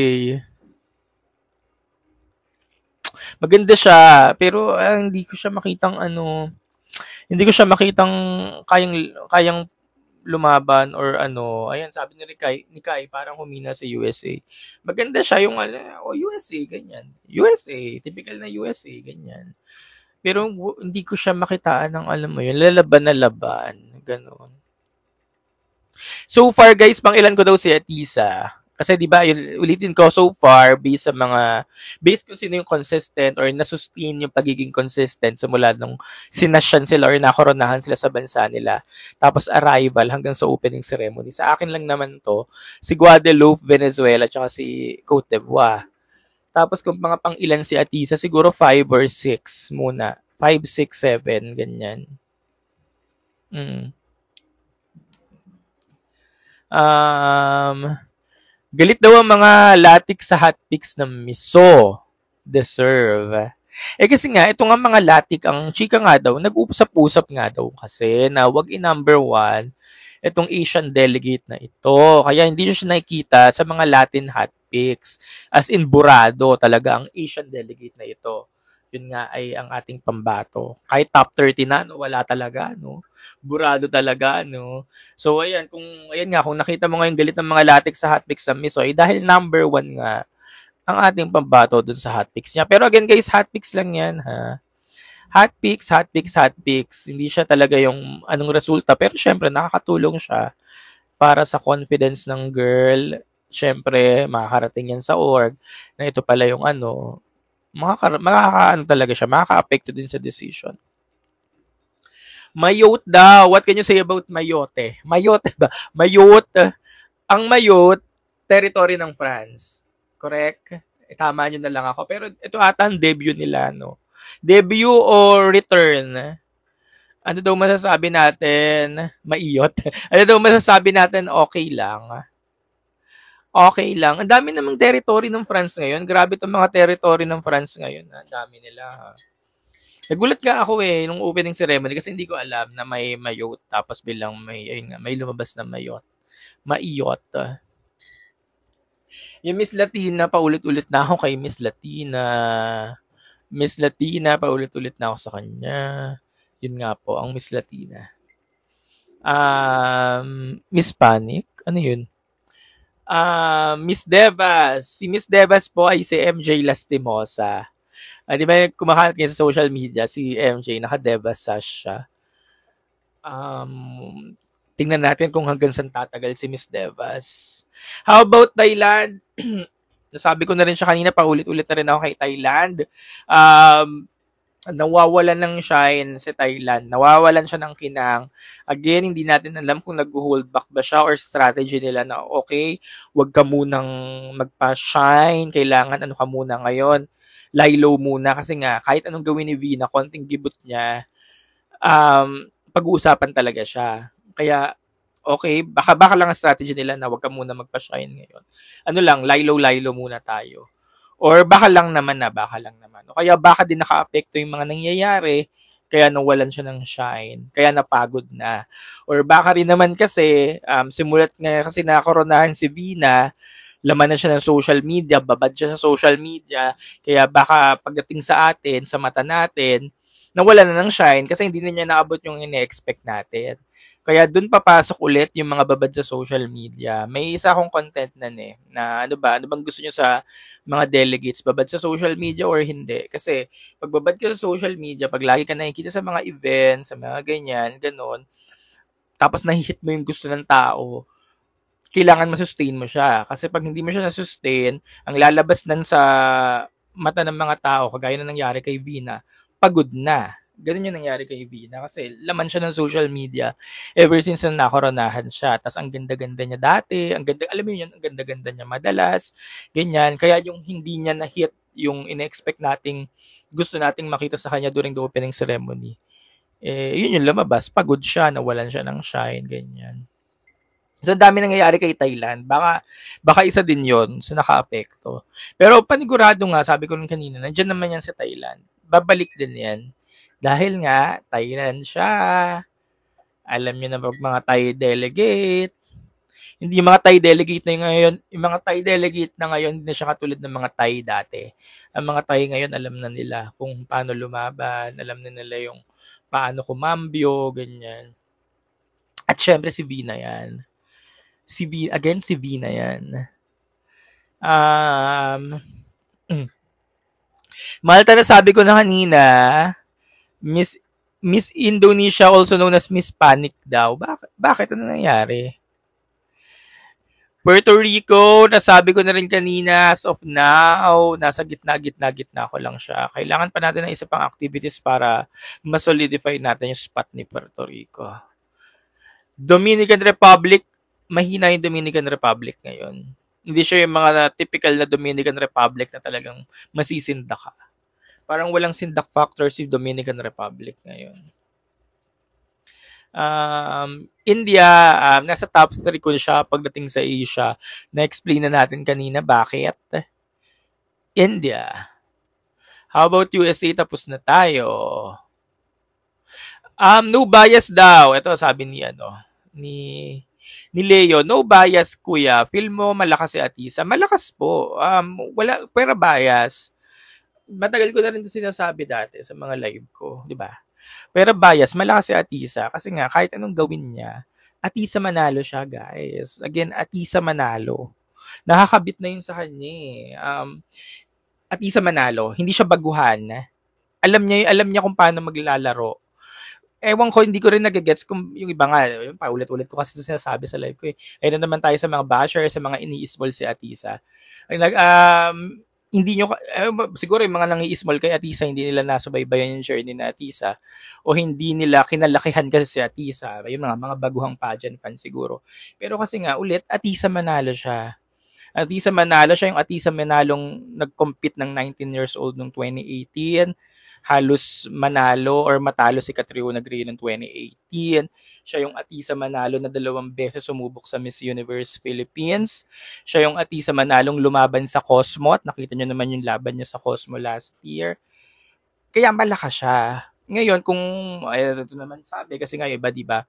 Maganda siya, pero hindi ko siya makitang hindi ko siya makitang kayang lumaban or ayan, sabi ni Kai, parang humina sa USA. Maganda siya yung USA, ganyan. USA, typical na USA, ganyan. Pero hindi ko siya makitaan ng alam mo yun, lalaban na laban. Ganon. So far guys, pang ilan ko daw si Atisa. Kasi di ba ulitin ko, so far, based kung sino yung consistent or nasustain yung pagiging consistent simula nung sinasyan sila or nakoronahan sila sa bansa nila. Tapos arrival hanggang sa opening ceremony. Sa akin lang naman to, si Guadalupe, Venezuela, tsaka si Cote d'Ivoire. Tapos kung mga pang ilan si Atisa, siguro 5 or 6 muna. 5, 6, 7, ganyan. Galit daw ang mga latik sa hotpicks ng miso. Deserve. Kasi nga, ito nga mga latik, ang chika nga daw, nag-usap-usap nga daw kasi na wag i-number 1 itong Asian delegate na ito. Kaya hindi siya nakikita sa mga Latin hotpicks. As in, burado talaga ang Asian delegate na ito. Yun nga ay ang ating pambato. Kahit top 30 na, wala talaga, no? Burado talaga, no? So, ayan, kung nakita mo ngayon galit ng mga latik sa hotpicks ng miso, dahil number 1 nga ang ating pambato dun sa hotpicks niya. Pero again, guys, hotpicks lang yan, ha? Hotpicks. Hindi siya talaga yung anong resulta. Pero syempre, nakakatulong siya para sa confidence ng girl. Syempre, makakarating yan sa org na ito pala yung talaga siya. Makaka-apekto din sa decision. Mayotte daw. What can you say about Mayotte? Mayotte ba? Mayotte. Ang Mayotte, territory ng France. Correct? Tama nyo na lang ako. Pero ito ata ang debut nila, no? Debut or return? Ano daw masasabi natin? Maiyot. Ano daw masasabi natin? Okay lang. Okay lang. Ang dami namang territory ng France ngayon. Grabe itong mga territory ng France ngayon. Ang dami nila. Ha? Nagulat nga ako nung opening ceremony kasi hindi ko alam na may mayot tapos bilang may lumabas na mayot. Maiyot. Yung Miss Latina, paulit-ulit na ako kay Miss Latina. Miss Latina, paulit-ulit na ako sa kanya. Yun nga po, ang Miss Latina. Miss Panic? Ano yun? Miss Devas. Si Miss Devas po ay si MJ Lastimosa. Di ba kumakalat kayo sa social media, si MJ, naka-Devas sash siya. Tingnan natin kung hanggang saan tatagal si Miss Devas. How about Thailand? Nasabi ko na rin siya kanina, paulit-ulit na rin ako kay Thailand. Nawawalan ng shine si Thailand. Nawawalan siya ng kinang. Again, hindi natin alam kung nag-hold back ba siya or strategy nila na okay, wag ka munang magpa-shine. Kailangan ano ka muna ngayon. Lie low muna kasi nga kahit anong gawin ni Vina, konting gibot niya, pag-uusapan talaga siya. Kaya okay, baka lang ang strategy nila na wag ka muna magpa-shine ngayon. Ano lang, lie low muna tayo. Or baka lang naman. O kaya baka din naka-apekto yung mga nangyayari, kaya nawalan siya ng shine, kaya napagod na. Or baka rin naman kasi, simulat nga kasi nakakoronahan si Vina, laman na siya ng social media, babad siya sa social media, kaya baka pagdating sa atin, sa mata natin, nawala na ng shine kasi hindi na niya naabot yung ine-expect natin. Kaya dun papasok ulit yung mga babad sa social media. May isa akong content na ano bang gusto niyo sa mga delegates, babad sa social media or hindi? Kasi pag babad ka sa social media, pag lagi ka nakikita sa mga events, sa mga ganyan, ganon, tapos nahihit mo yung gusto ng tao, kailangan ma-sustain mo siya. Kasi pag hindi mo siya na-sustain, ang lalabas nan sa mata ng mga tao, kagaya na nangyari kay Vina, pagod na. Ganun yung nangyari kay Vina kasi laman siya ng social media ever since na nakoronahan siya. Tapos ang ganda-ganda niya dati, alam mo yun, ang ganda-ganda niya madalas, ganyan. Kaya yung hindi niya na-hit yung in-expect nating gusto nating makita sa kanya during the opening ceremony, yun yung lumabas. Pagod siya, nawalan siya ng shine, ganyan. So, ang dami nangyayari kay Thailand. Baka isa din yon sa naka-apekto. Pero panigurado nga, sabi ko rin kanina, nandiyan naman yan sa Thailand. Babalik din yan. Dahil nga, Thailand siya. Alam niyo na mga Thai delegate. Hindi yung mga Thai delegate na ngayon. Yung mga Thai delegate na ngayon, hindi na siya katulad ng mga Thai dati. Ang mga Thai ngayon, alam na nila kung paano lumaban. Alam na nila yung paano kumambyo, ganyan. At syempre si Vina yan. Si Vina yan. Malta na sabi ko na kanina, Miss Indonesia, also known as Miss Panic daw. Bakit? Ano nangyari? Puerto Rico, nasabi ko na rin kanina, as of now, nasa gitna ko lang siya. Kailangan pa natin ng isa pang activities para ma-solidify natin yung spot ni Puerto Rico. Dominican Republic, mahina yung Dominican Republic ngayon. Hindi siya yung mga typical na Dominican Republic na talagang masisinda ka. Parang walang sindak factor si Dominican Republic ngayon. India, nasa top 3 ko siya pagdating sa Asia. Na-explain na natin kanina bakit. India. How about USA? Tapos na tayo. No bias daw. Ito sabi ni Leo, no bias kuya. Feel mo malakas si Atisa? Malakas po. Wala, pero bias. Matagal ko na rin ito sinasabi dati sa mga live ko, di ba? Pero bias, malakas si Atisa kasi nga kahit anong gawin niya, Atisa manalo siya, guys. Again, Atisa manalo. Nakakabit na yun sa kanya. Atisa manalo, hindi siya baguhan. Alam niya kung paano maglalaro. Ewan ko, hindi ko rin nagagets kung yung iba nga, paulit-ulit ko kasi sinasabi sa live ko Ayun na naman tayo sa mga basher, sa mga ini-small si Atisa. Hindi nyo, siguro yung mga nangi-small kay Atisa, hindi nila nasubaybayan yung journey na Atisa o hindi nila kinalakihan kasi si Atisa. Yung mga baguhang pageant fan siguro. Pero kasi nga, ulit, Atisa manalo siya. Atisa manalo siya, yung Atisa manalong nag-compete ng 19 years old noong 2018. Halos manalo or matalo si Catriona Gray noong 2018. Siya yung Atisa manalo na 2 beses sumubok sa Miss Universe Philippines. Siya yung Atisa manalong lumaban sa Cosmo at nakita nyo naman yung laban niya sa Cosmo last year. Kaya malakas siya. Ngayon, kung, ito naman sabi, kasi nga iba, di ba?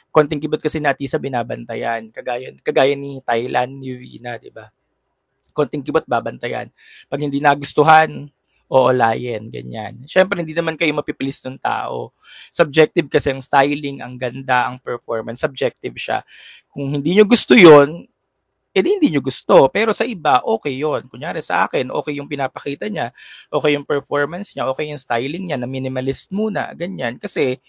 Konting kibot kasi natin sa binabantayan. Kagaya ni Thailand, ni Vina, di ba? Konting kibot, babantayan. Pag hindi nagustuhan, oolayin, ganyan. Siyempre, hindi naman kayo mapipilis ng tao. Subjective kasi ang styling, ang ganda, ang performance, subjective siya. Kung hindi nyo gusto yon, hindi nyo gusto. Pero sa iba, okay yon. Kunyari sa akin, okay yung pinapakita niya, okay yung performance niya, okay yung styling niya, na minimalist muna, ganyan. Kasi,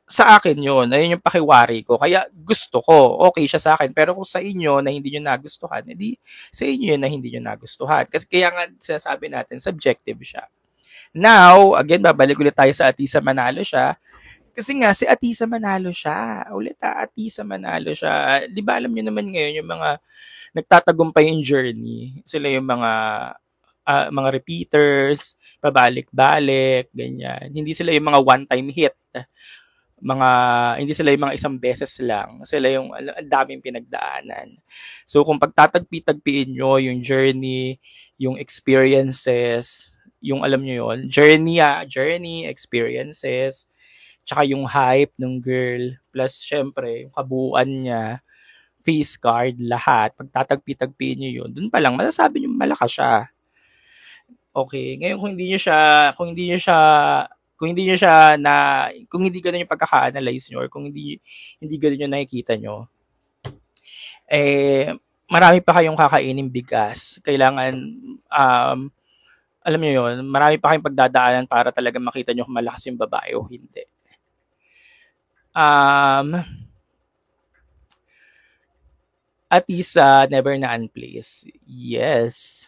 sa akin yun, ayun yung pakiwari ko. Kaya gusto ko, okay siya sa akin. Pero kung sa inyo na hindi nyo nagustuhan, edi sa inyo yun na hindi nyo nagustuhan. Kasi kaya nga sinasabi natin, subjective siya. Now, again, babalik ulit tayo sa Atisa Manalo siya. Kasi nga, si Atisa Manalo siya. Atisa Manalo siya. Di ba alam nyo naman ngayon yung mga nagtatagumpay yung journey. Sila yung mga repeaters, pabalik-balik, ganyan. Hindi sila yung mga one-time hit. Hindi sila yung mga isang beses lang. Sila yung ang daming pinagdaanan. So kung pagtatagpi-tagpiin nyo yung journey, yung experiences, yung alam nyo yun, journey, experiences, tsaka yung hype ng girl, plus syempre, yung kabuuan niya, face card, lahat, pagtatagpi-tagpiin nyo yun, dun pa lang, masasabi nyo malakas siya. Okay, ngayon kung hindi ganun yung pagkaka-analyze nyo or kung hindi ganun yung nakikita nyo, marami pa kayong kakainin bigas. Kailangan, alam nyo yun, marami pa kayong pagdadaanan para talaga makita nyo kung malakas yung babae o hindi. Atisa, never na unplace. Yes.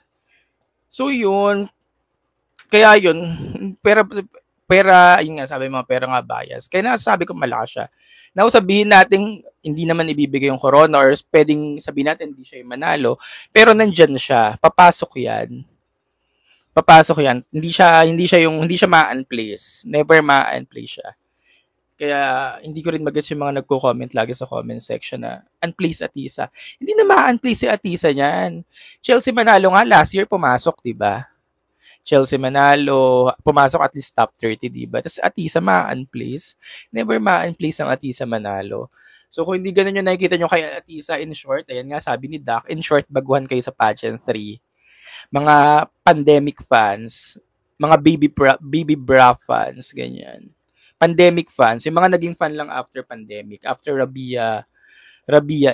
So yun, kaya yun, pera, yun nga, sabi mga pera nga bias. Kaya nasasabi ko malakas siya. Now, sabihin natin, hindi naman ibibigay yung corona or pwedeng sabihin natin hindi siya yung manalo. Pero nandyan siya. Papasok yan. Hindi siya ma-unplace. Never ma-unplace siya. Kaya, hindi ko rin mag-gets yung mga nagko-comment lagi sa comment section na unplace Atisa. Hindi na ma-unplace si Atisa niyan. Chelsea Manalo nga, last year pumasok, diba? Chelsea Manalo, pumasok at least top 30, diba? Tapos Atisa ma-unplace. Never ma-unplace ang Atisa Manalo. So kung hindi ganun yung nakikita nyo kay Atisa, in short, ayan nga sabi ni Doc, in short, baguhan kayo sa pageant 3. Mga pandemic fans, mga baby bra fans, ganyan. Pandemic fans, yung mga naging fan lang after pandemic, after Rabia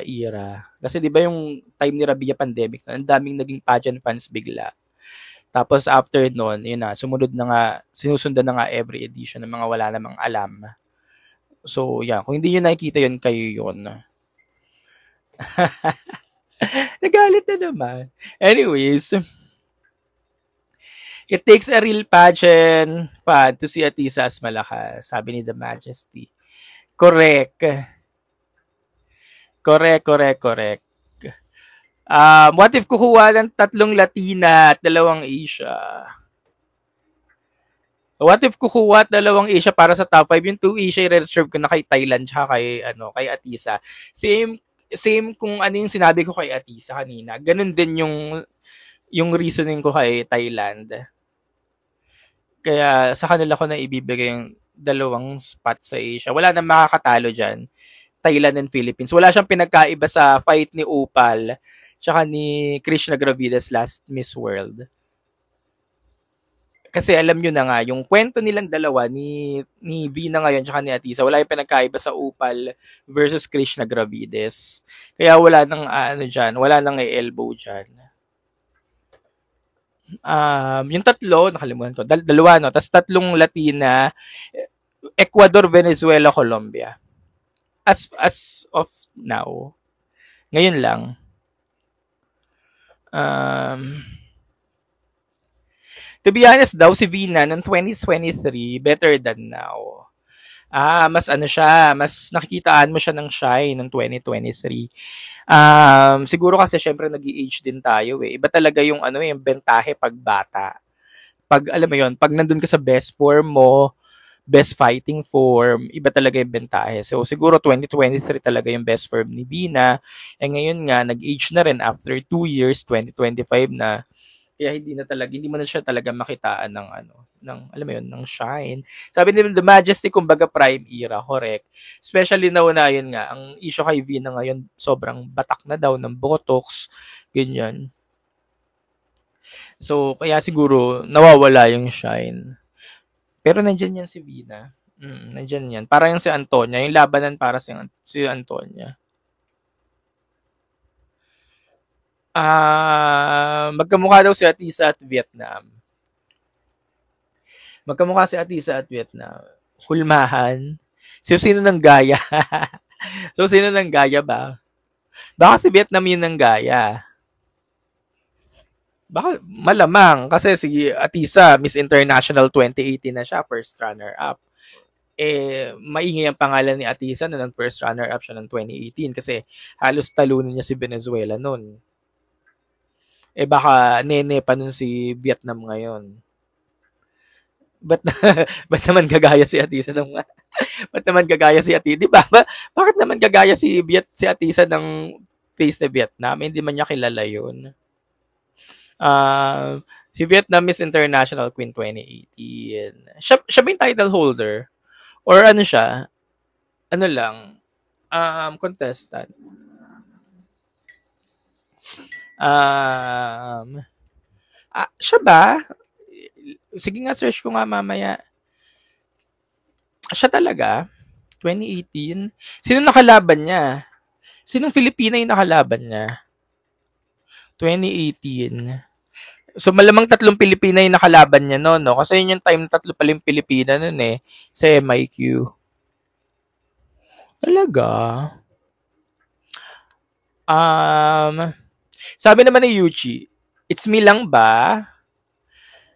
era. Kasi di ba yung time ni Rabia pandemic, ang daming naging pageant fans bigla. Tapos after noon, yun na, sinusundan na nga every edition ng mga wala namang alam. So, yan. Kung hindi nyo nakikita yun, kayo yun. Nagalit na naman. Anyways, it takes a real pageant fan to see Atisa as malakas, sabi ni The Majesty. Correct. What if kukuha ng 3 Latina at 2 Asia? What if kukuha 2 Asia para sa top 5? Yung 2 Asia i-reserve ko na kay Thailand tsaka kay Atisa. Same kung ano yung sinabi ko kay Atisa kanina. Ganun din yung reasoning ko kay Thailand. Kaya sa kanila ko na ibibigay yung 2 spot sa Asia. Wala nang makakatalo dyan. Thailand and Philippines. Wala siyang pinagkaiba sa fight ni Opal tsaka ni Krishna Gravidas last Miss World. Kasi alam nyo na nga, yung kwento nilang dalawa ni Vina ngayon tsaka ni Atisa, wala yung pinagkaiba sa Opal versus Krishna Gravidas. Kaya wala nang wala nang elbow dyan. Yung 3, nakalimutan ko, 2, no? Tapos 3 Latina, Ecuador, Venezuela, Colombia. As of now. Ngayon lang. To be honest daw, si Vina noong 2023, better than now. Mas mas nakikitaan mo siya ng shine noong 2023. Siguro kasi syempre nag-i-age din tayo eh. Iba talaga yung yung bentahe pag bata. Pag alam mo yon, pag nandun ka sa best form mo, best fighting form, iba talaga yung bentahe. So siguro 2023 talaga yung best form ni Vina. Ngayon nga nag-age na rin after 2 years, 2025 na. Kaya hindi mo na siya talaga makitaan ng alam mo yun, ng shine. Sabi ni The Majesty, kumbaga prime era, correct. Especially na yun nga, ang issue kay Vina ngayon, sobrang batak na daw ng botox, ganyan. So, kaya siguro nawawala yung shine. Pero nandyan yan si Vina. Nandyan yan. Parang yung si Antonia, yung labanan para si Antonia. Magkamukha daw si Atisa at Vietnam. Magkamukha si Atisa at Vietnam. Hulmahan. Sino ng gaya? So, sino ng gaya ba? Baka si Vietnam yun ng gaya. Baka malamang. Kasi si Atisa, Miss International 2018 na siya, first runner-up. Maingay ang pangalan ni Atisa na nag-first runner-up siya ng 2018 kasi halos talunin niya si Venezuela noon. Baka nene pa nun si Vietnam ngayon. Ba't naman gagaya si Atisa ng ba't naman gagaya si Atisa? Di ba? Bakit naman gagaya si Atisa ng face na Vietnam? Hindi man niya kilala yun. Si Vietnam Miss International Queen 2018. Siya ba yung title holder? Or ano siya? Ano lang? Contestant. Siya ba? Sige nga, search ko nga mamaya. Siya talaga? 2018? Sino nakalaban niya? Sinong Filipina yung nakalaban niya? 2018. So, malamang 3 Pilipina yung nakalaban niya no? Kasi yun yung time 3 pala yung Pilipina nun sa MIQ. Talaga? Sabi naman ni Yuchi, it's me lang ba?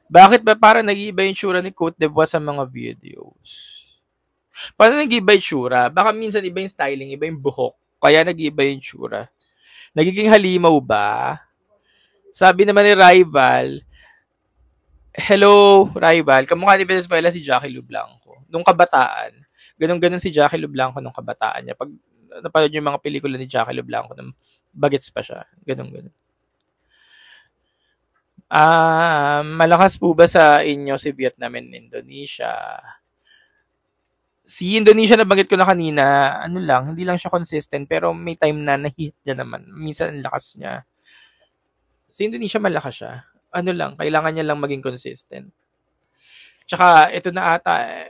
Bakit ba parang nag-iiba yung tsura ni Cote d'Ivoire sa mga videos? Paano nag-iiba yung tsura? Baka minsan iba yung styling, iba yung buhok. Kaya nag-iiba yung tsura. Nagiging halimaw ba? Sabi naman ni Rival, hello, Rival. Kamukha ni Venezuela si Jackie Lublanco. Nung kabataan. Ganon si Jackie Lublanco nung kabataan niya. Pag napanood yung mga pelikula ni Jackie Lublanco, nung bagets pa siya. Ganon. Malakas po ba sa inyo si Vietnam and Indonesia? Si Indonesia nabanggit ko na kanina, hindi lang siya consistent pero may time na na-hit niya naman. Minsan ang lakas niya. Si Indonesia malakas siya. Kailangan niya lang maging consistent. Tsaka ito na ata,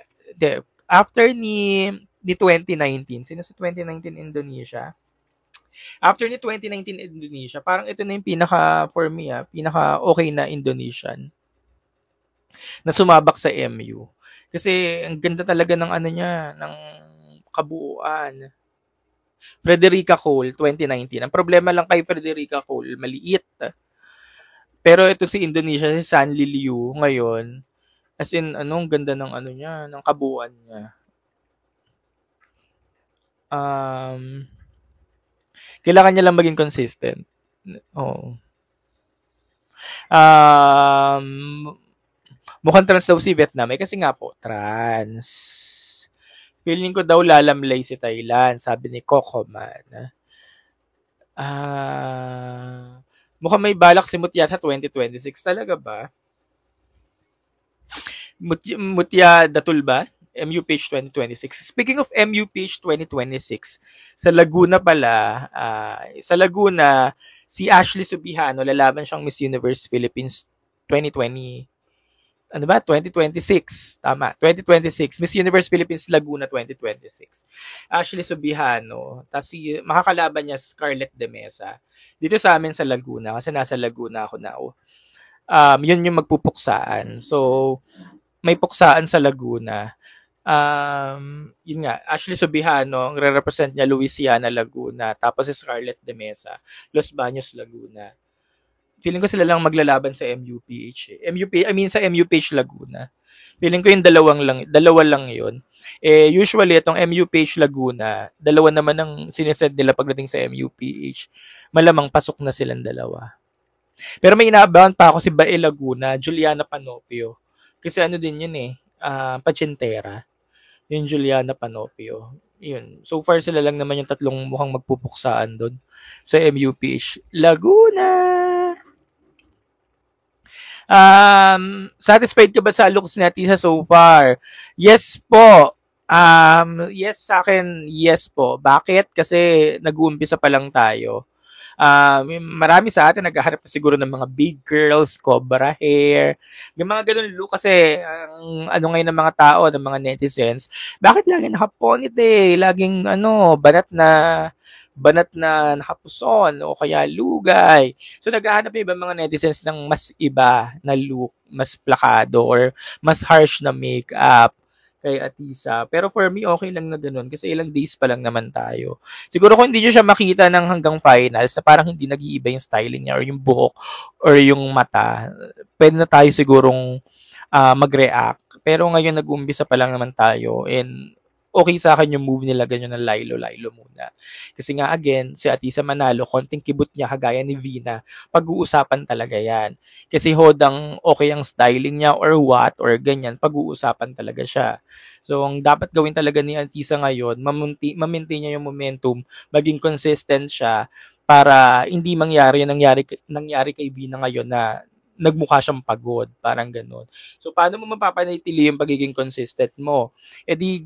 after ni 2019, sino si 2019 Indonesia? After ni 2019 Indonesia, parang ito na yung pinaka okay na Indonesian na sumabak sa MU. Kasi ang ganda talaga ng ng kabuuan. Frederica Cole, 2019. Ang problema lang kay Frederica Cole, maliit. Pero ito si Indonesia, si Sanli Liu ngayon, as in, ganda ng ng kabuuan niya. Kailangan niya lang maging consistent. Mukhang trans daw si Vietnam. Kasi nga po, trans. Feeling ko daw lalamlay si Thailand, sabi ni Coco Man. Mukhang may balak si Mutya sa 2026. Talaga ba? Mutya Datul ba? MUPH 2026. Speaking of MUPH 2026, sa Laguna pala, si Ashley Subihano, lalaban siyang Miss Universe Philippines 2020. 2026. Tama. 2026. Miss Universe Philippines Laguna 2026. Ashley Subihano. Tapos makakalaban niya Scarlett de Mesa. Dito sa amin sa Laguna, kasi nasa Laguna ako now. Yun yung magpupuksaan. So, may puksaan sa Laguna. Yun nga, Ashley Subihano, ang re-represent niya Louisiana, Laguna. Tapos si Scarlett de Mesa, Los Baños, Laguna. Feeling ko sila lang maglalaban sa MUPH. Sa MUPH Laguna. Feeling ko yung dalawa lang yun. Usually, itong MUPH Laguna, dalawa naman ang sinesend nila pagdating sa MUPH. Malamang pasok na silang dalawa. Pero may inaabangan pa ako si Bae Laguna, Juliana Panopio. Kasi din yun Pachentera. Yung Juliana Panopio. Yun. So far sila lang naman yung tatlong mukhang magpupuksaan doon sa MUPH Laguna. Satisfied ka ba sa looks ni Atisa so far? Yes po. Yes sa akin, yes po. Bakit? Kasi nag-uumpisa pa lang tayo. Marami sa atin naghahanap na siguro ng mga big curls, cobra hair, yung mga ganun look kasi ang ano ngayon ng mga tao, ng mga netizens, bakit lagi naka-ponytail, laging banat na nakapuson o kaya lugay. So naghahanap yung ibang mga netizens ng mas iba na look, mas plakado or mas harsh na makeup kay Atisa. Pero for me, okay lang na ganun kasi ilang days pa lang naman tayo. Siguro kung hindi nyo siya makita ng hanggang finals na parang hindi nag-iiba yung styling niya or yung buhok or yung mata, pwede na tayo sigurong mag-react. Pero ngayon nag-umpisa pa lang naman tayo and okay sa akin yung move nila ganyan na Lilo muna. Kasi nga again, si Atisa Manalo, konting kibot niya kagaya ni Vina, pag-uusapan talaga yan. Kasi hodang okay ang styling niya or what or ganyan, pag-uusapan talaga siya. So ang dapat gawin talaga ni Atisa ngayon, ma-maintain niya yung momentum, maging consistent siya para hindi mangyari yung nangyari kay Vina ngayon na nagmukha siyang pagod, parang ganun. So, paano mo mapapanatili yung pagiging consistent mo? E di,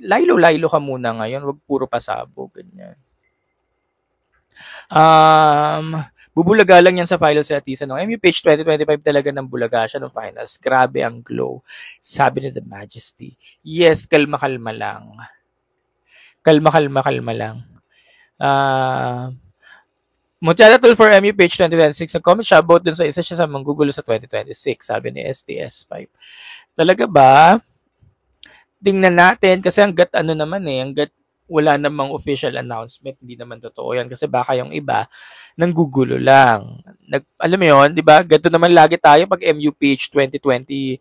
laylo ka muna ngayon, wag puro pasabog, ganyan. Bubulaga lang yan sa finals si Atisa. No? MUPH 2025 talaga ng bulaga siya ng finals. Grabe ang glow. Sabi ni The Majesty. Yes, kalma-kalma lang. Kalma lang. Muchada tool for MUPH 2026. Nag-comment siya about dun sa isa siya sa manggugulo sa 2026, sabi ni STS5. Talaga ba? Tingnan natin kasi hanggat wala namang official announcement, hindi naman totoo yan kasi baka yung iba nanggugulo lang. Alam mo yun, di ba? Ganito naman lagi tayo pag MUPH 2020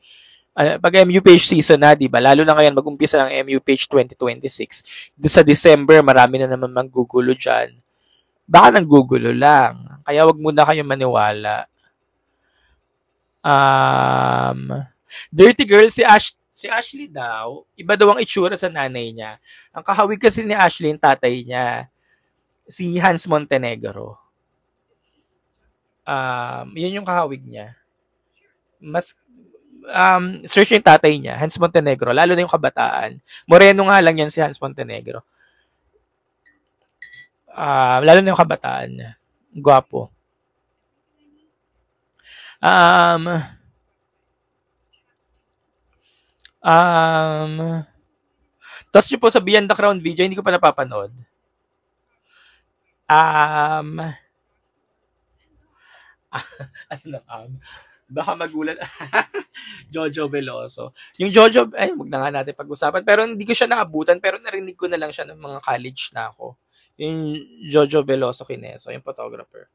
pag MUPH season na, di ba? Lalo na ngayon mag-umpisa ng MUPH 2026. Sa December, marami na naman manggugulo dyan. Baka nanggugulo lang. Kaya wag muna kayong maniwala. Dirty girl si Ashley daw. Iba daw ang itsura sa nanay niya. Ang kahawig kasi ni Ashley, yung tatay niya. Si Hans Montenegro. Yun yung kahawig niya. Mas search yung tatay niya, Hans Montenegro. Lalo na yung kabataan. Moreno nga lang yan si Hans Montenegro. Lalo na yung kabataan niya. Gwapo. Tapos nyo po sa Beyond the Crown video, hindi ko pa napapanood. Baka magulat. Jojo Veloso. Yung Jojo, wag na nga natin pag-usapan. Pero hindi ko siya naabutan, pero narinig ko na lang siya ng mga college na ako. Yung Jojo Veloso Kineso, yung photographer.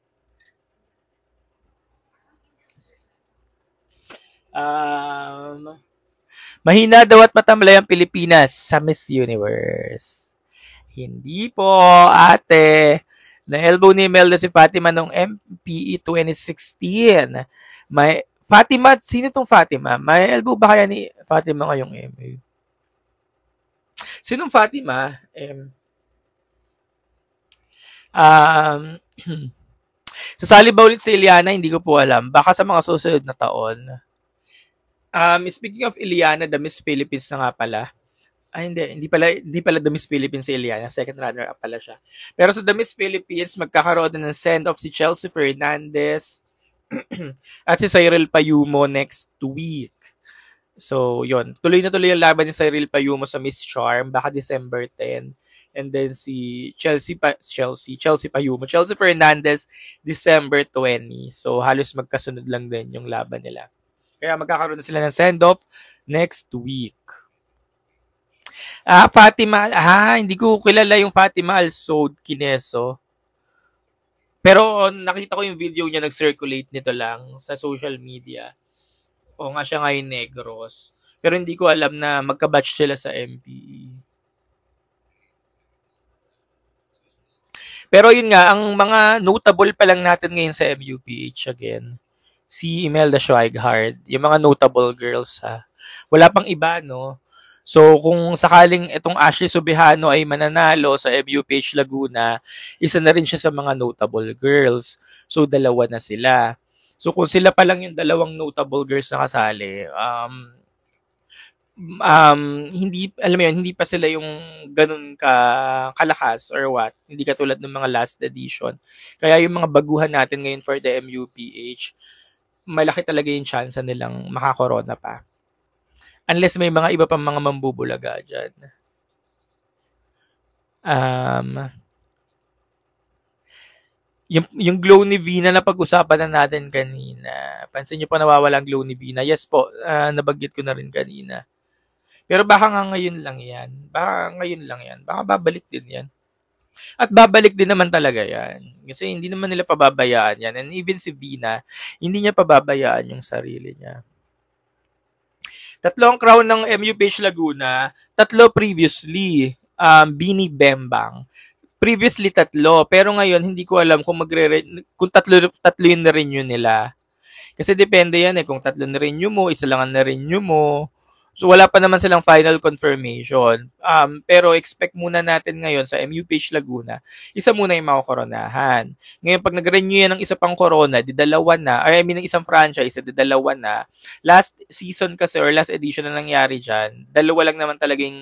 Mahina daw at matamlay ang Pilipinas sa Miss Universe. Hindi po, ate. Na-elbow ni Imelda si Fatima nung MPE 2016. Fatima, sino tong Fatima? May elbow ba kaya ni Fatima ngayong MA? Sinong Fatima? Sasali ba ulit si Iliana? Hindi ko po alam. Baka sa mga susunod na taon. Speaking of Iliana, the Miss Philippines na nga pala. Hindi pala the Miss Philippines si Iliana. Second runner-up pala siya. Pero sa the Miss Philippines, magkakaroon na ng send-off si Chelsea Fernandez at si Cyril Payumo next week. So, yon. Tuloy na tuloy ang laban ni Cyril Payumo sa Miss Charm. Baka December 10. And then si Chelsea Payumo. Chelsea Fernandez, December 20. So, halos magkasunod lang din yung laban nila. Kaya magkakaroon na sila ng send-off next week. Fatima. Hindi ko kilala yung Fatima Alsod Kineso. Pero nakita ko yung video niya, nag-circulate nito lang sa social media. O nga siya ngayon Negros. Pero hindi ko alam na magka-batch sila sa MPE. Pero yun nga, ang mga notable pa lang natin ngayon sa MUPH again. Si Imelda Schweighardt, yung mga notable girls ha. Wala pang iba, no? So, kung sakaling itong Ashley Subihano ay mananalo sa MUPH Laguna, isa na rin siya sa mga notable girls. So, dalawa na sila. So kung sila pa lang yung dalawang notable girls na kasali, hindi, alam mo yun, hindi pa sila yung ganun kalakas or what. Hindi katulad ng mga last edition. Kaya yung mga baguhan natin ngayon for the MUPH, malaki talaga yung chance nilang makakorona pa. Unless may mga iba pang mga mambubulaga dyan. Yung glow ni Vina na pag-usapan na natin kanina. Pansin nyo pa nawawala ang glow ni Vina? Yes po, nabanggit ko na rin kanina. Pero baka nga ngayon lang yan. Baka babalik din yan. At babalik din naman talaga yan. Kasi hindi naman nila pababayaan yan. And even si Vina, hindi niya pababayaan yung sarili niya. 3 crown ng MUPH Laguna, 3 previously, Bini Bembang. Previously 3, pero ngayon hindi ko alam kung kung tatlo yun na renew nila. Kasi depende yan kung 3 na renew mo, 1 lang ang na renew mo. So wala pa naman silang final confirmation. Pero expect muna natin ngayon sa MUPH Laguna, isa muna yung makokoronahan. Ngayon pag nag-renew yan ng isa pang corona, didalawa na, ng isang franchise, didalawa na. Last season kasi or last edition na nangyari dyan, 2 lang naman talagang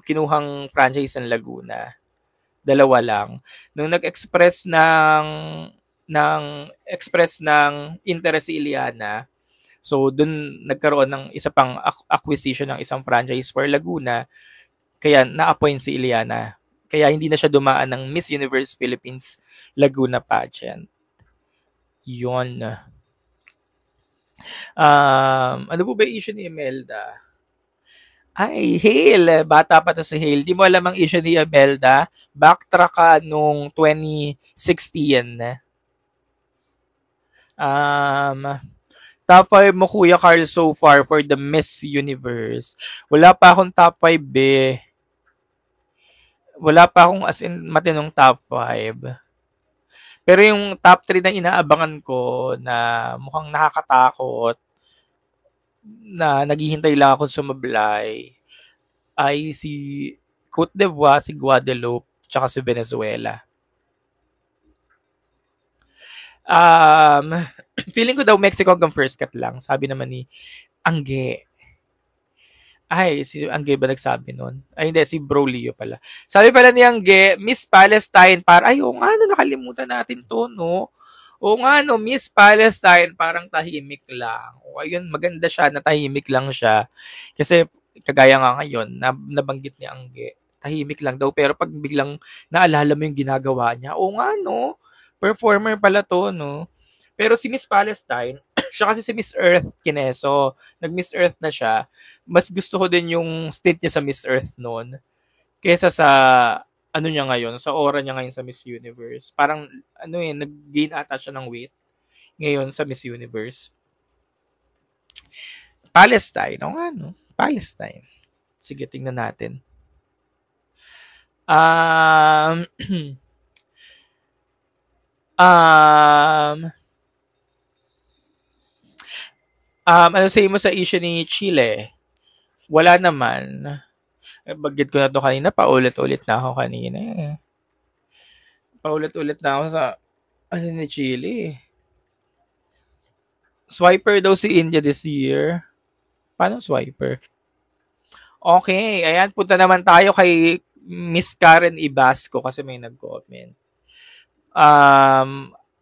kinuhang franchise ng Laguna. 2 lang. Nung nag-express ng interest si Iliana, so dun nagkaroon ng isa pang acquisition ng isang franchise for Laguna, kaya na-appoint si Iliana. Kaya hindi na siya dumaan ng Miss Universe Philippines Laguna pageant. Yun. Ano po ba yung issue ni Imelda? Ay, Hale. Bata pa to si Hale. Di mo alam ang issue ni Imelda? Backtrack ka nung 2016. Top 5 mo, Kuya Carl, so far for the Miss Universe. Wala pa akong top 5, be. Wala pa akong as in matinong top 5. Pero yung top 3 na inaabangan ko na mukhang nakakatakot, na naghihintay lang ako sumablay, ay si Cote d'Ivoire, si Guadeloupe, tsaka si Venezuela. Feeling ko daw Mexico hanggang first cut lang. Sabi naman ni Angge. Ay, si Angge ba nagsabi nun? Ay, hindi. Si Bro Leo pala. Sabi pala ni Angge, Miss Palestine. Ay, nakalimutan natin to, no? Miss Palestine, parang tahimik lang. Ayun, maganda siya, na tahimik lang siya. Kasi, kagaya nga ngayon, nabanggit ni Angge, tahimik lang daw. Pero pag biglang naalala mo yung ginagawa niya, performer pala to, no? Pero si Miss Palestine, siya kasi si Miss Earth Kineso. Nag-Miss Earth na siya. Mas gusto ko din yung state niya sa Miss Earth noon kesa sa niya ngayon, sa aura niya ngayon sa Miss Universe. Parang, nag-gain ata siya ng weight ngayon sa Miss Universe. Palestine. Palestine. Sige, tingnan natin. Ano say mo sa issue ni Chile? Wala naman. Bagit ko na to kanina. Paulit-ulit na ako kanina. Paulit-ulit na ako sa ni Chile. Swiper daw si India this year. Paano swiper? Okay. Ayan. Punta naman tayo kay Miss Karen Ibasco kasi may nag-comment.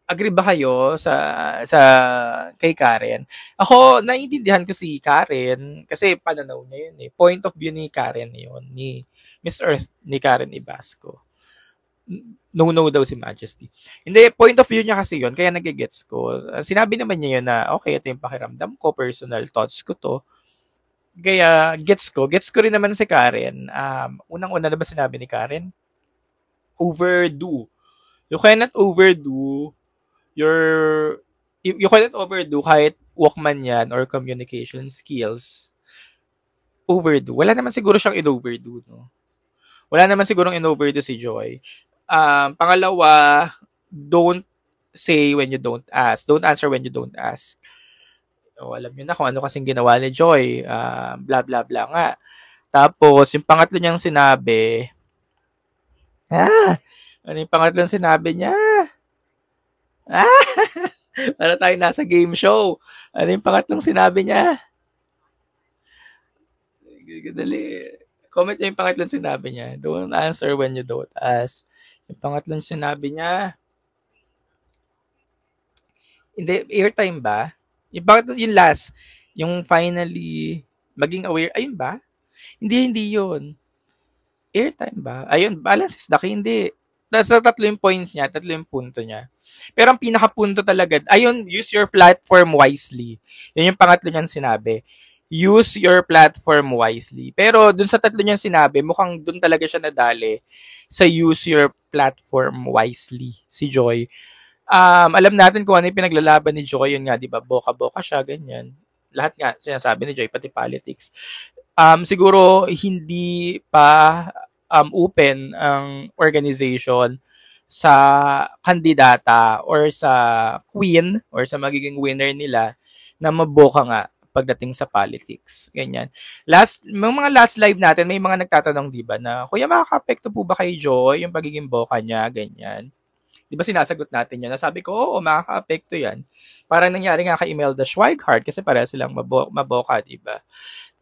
Agree ba kayo sa kay Karen? Ako, naiintindihan ko si Karen kasi pananaw niya yun. Point of view ni Karen yun, ni Miss Earth, ni Karen Ibasco. No daw si Majesty. Hindi, point of view niya kasi yun, kaya nagigets ko. Sinabi naman niya yun na, okay, ito yung pakiramdam ko, personal thoughts ko to. Kaya, gets ko rin naman si Karen. Unang-una na ba sinabi ni Karen? Overdo. You cannot overdo kahit walkman yan or communication skills. Overdo. Wala naman siguro siyang in-overdo, no? Wala naman siguro in-overdo si Joy. Pangalawa, don't say when you don't ask. Don't answer when you don't ask. Alam niyo na kung ano kasing ginawa ni Joy. Blah, blah, blah nga. Tapos, yung pangatlo niyang sinabi, ano yung pangatlong sinabi niya? Para tayo nasa game show. Ano yung pangatlong sinabi niya? Dali. Comment niya yung pangatlong sinabi niya. Don't answer when you don't ask. Yung pangatlong sinabi niya, hindi, airtime ba? Yung pangatlong, yung last, yung finally, maging aware, ayun ba? Hindi yun. Airtime ba? Ayun, balance is the key. Hindi. Sa tatlo yung points niya, tatlo yung punto niya. Pero ang pinakapunto talaga, ayun, use your platform wisely. Yun yung pangatlo niyang sinabi. Use your platform wisely. Pero dun sa tatlo niyang sinabi, mukhang dun talaga siya nadali sa use your platform wisely, si Joy. Alam natin kung ano yung pinaglalaban ni Joy, yun nga, di ba? Boka-boka siya, ganyan. Lahat nga, sinasabi ni Joy, pati politics. Siguro hindi pa open ang organization sa kandidata or sa queen or sa magiging winner nila na maboka nga pagdating sa politics. Ganyan. Mga last live natin, may mga nagtatanong, di ba, na, Kuya, makaka-apekto po ba kay Joy yung pagiging boka niya? Ganyan. Di ba sinasagot natin yun? Nasabi ko, oo, makaka-apekto yan. Parang nangyari nga kay Imelda Schweighardt kasi pareha silang maboka, di ba?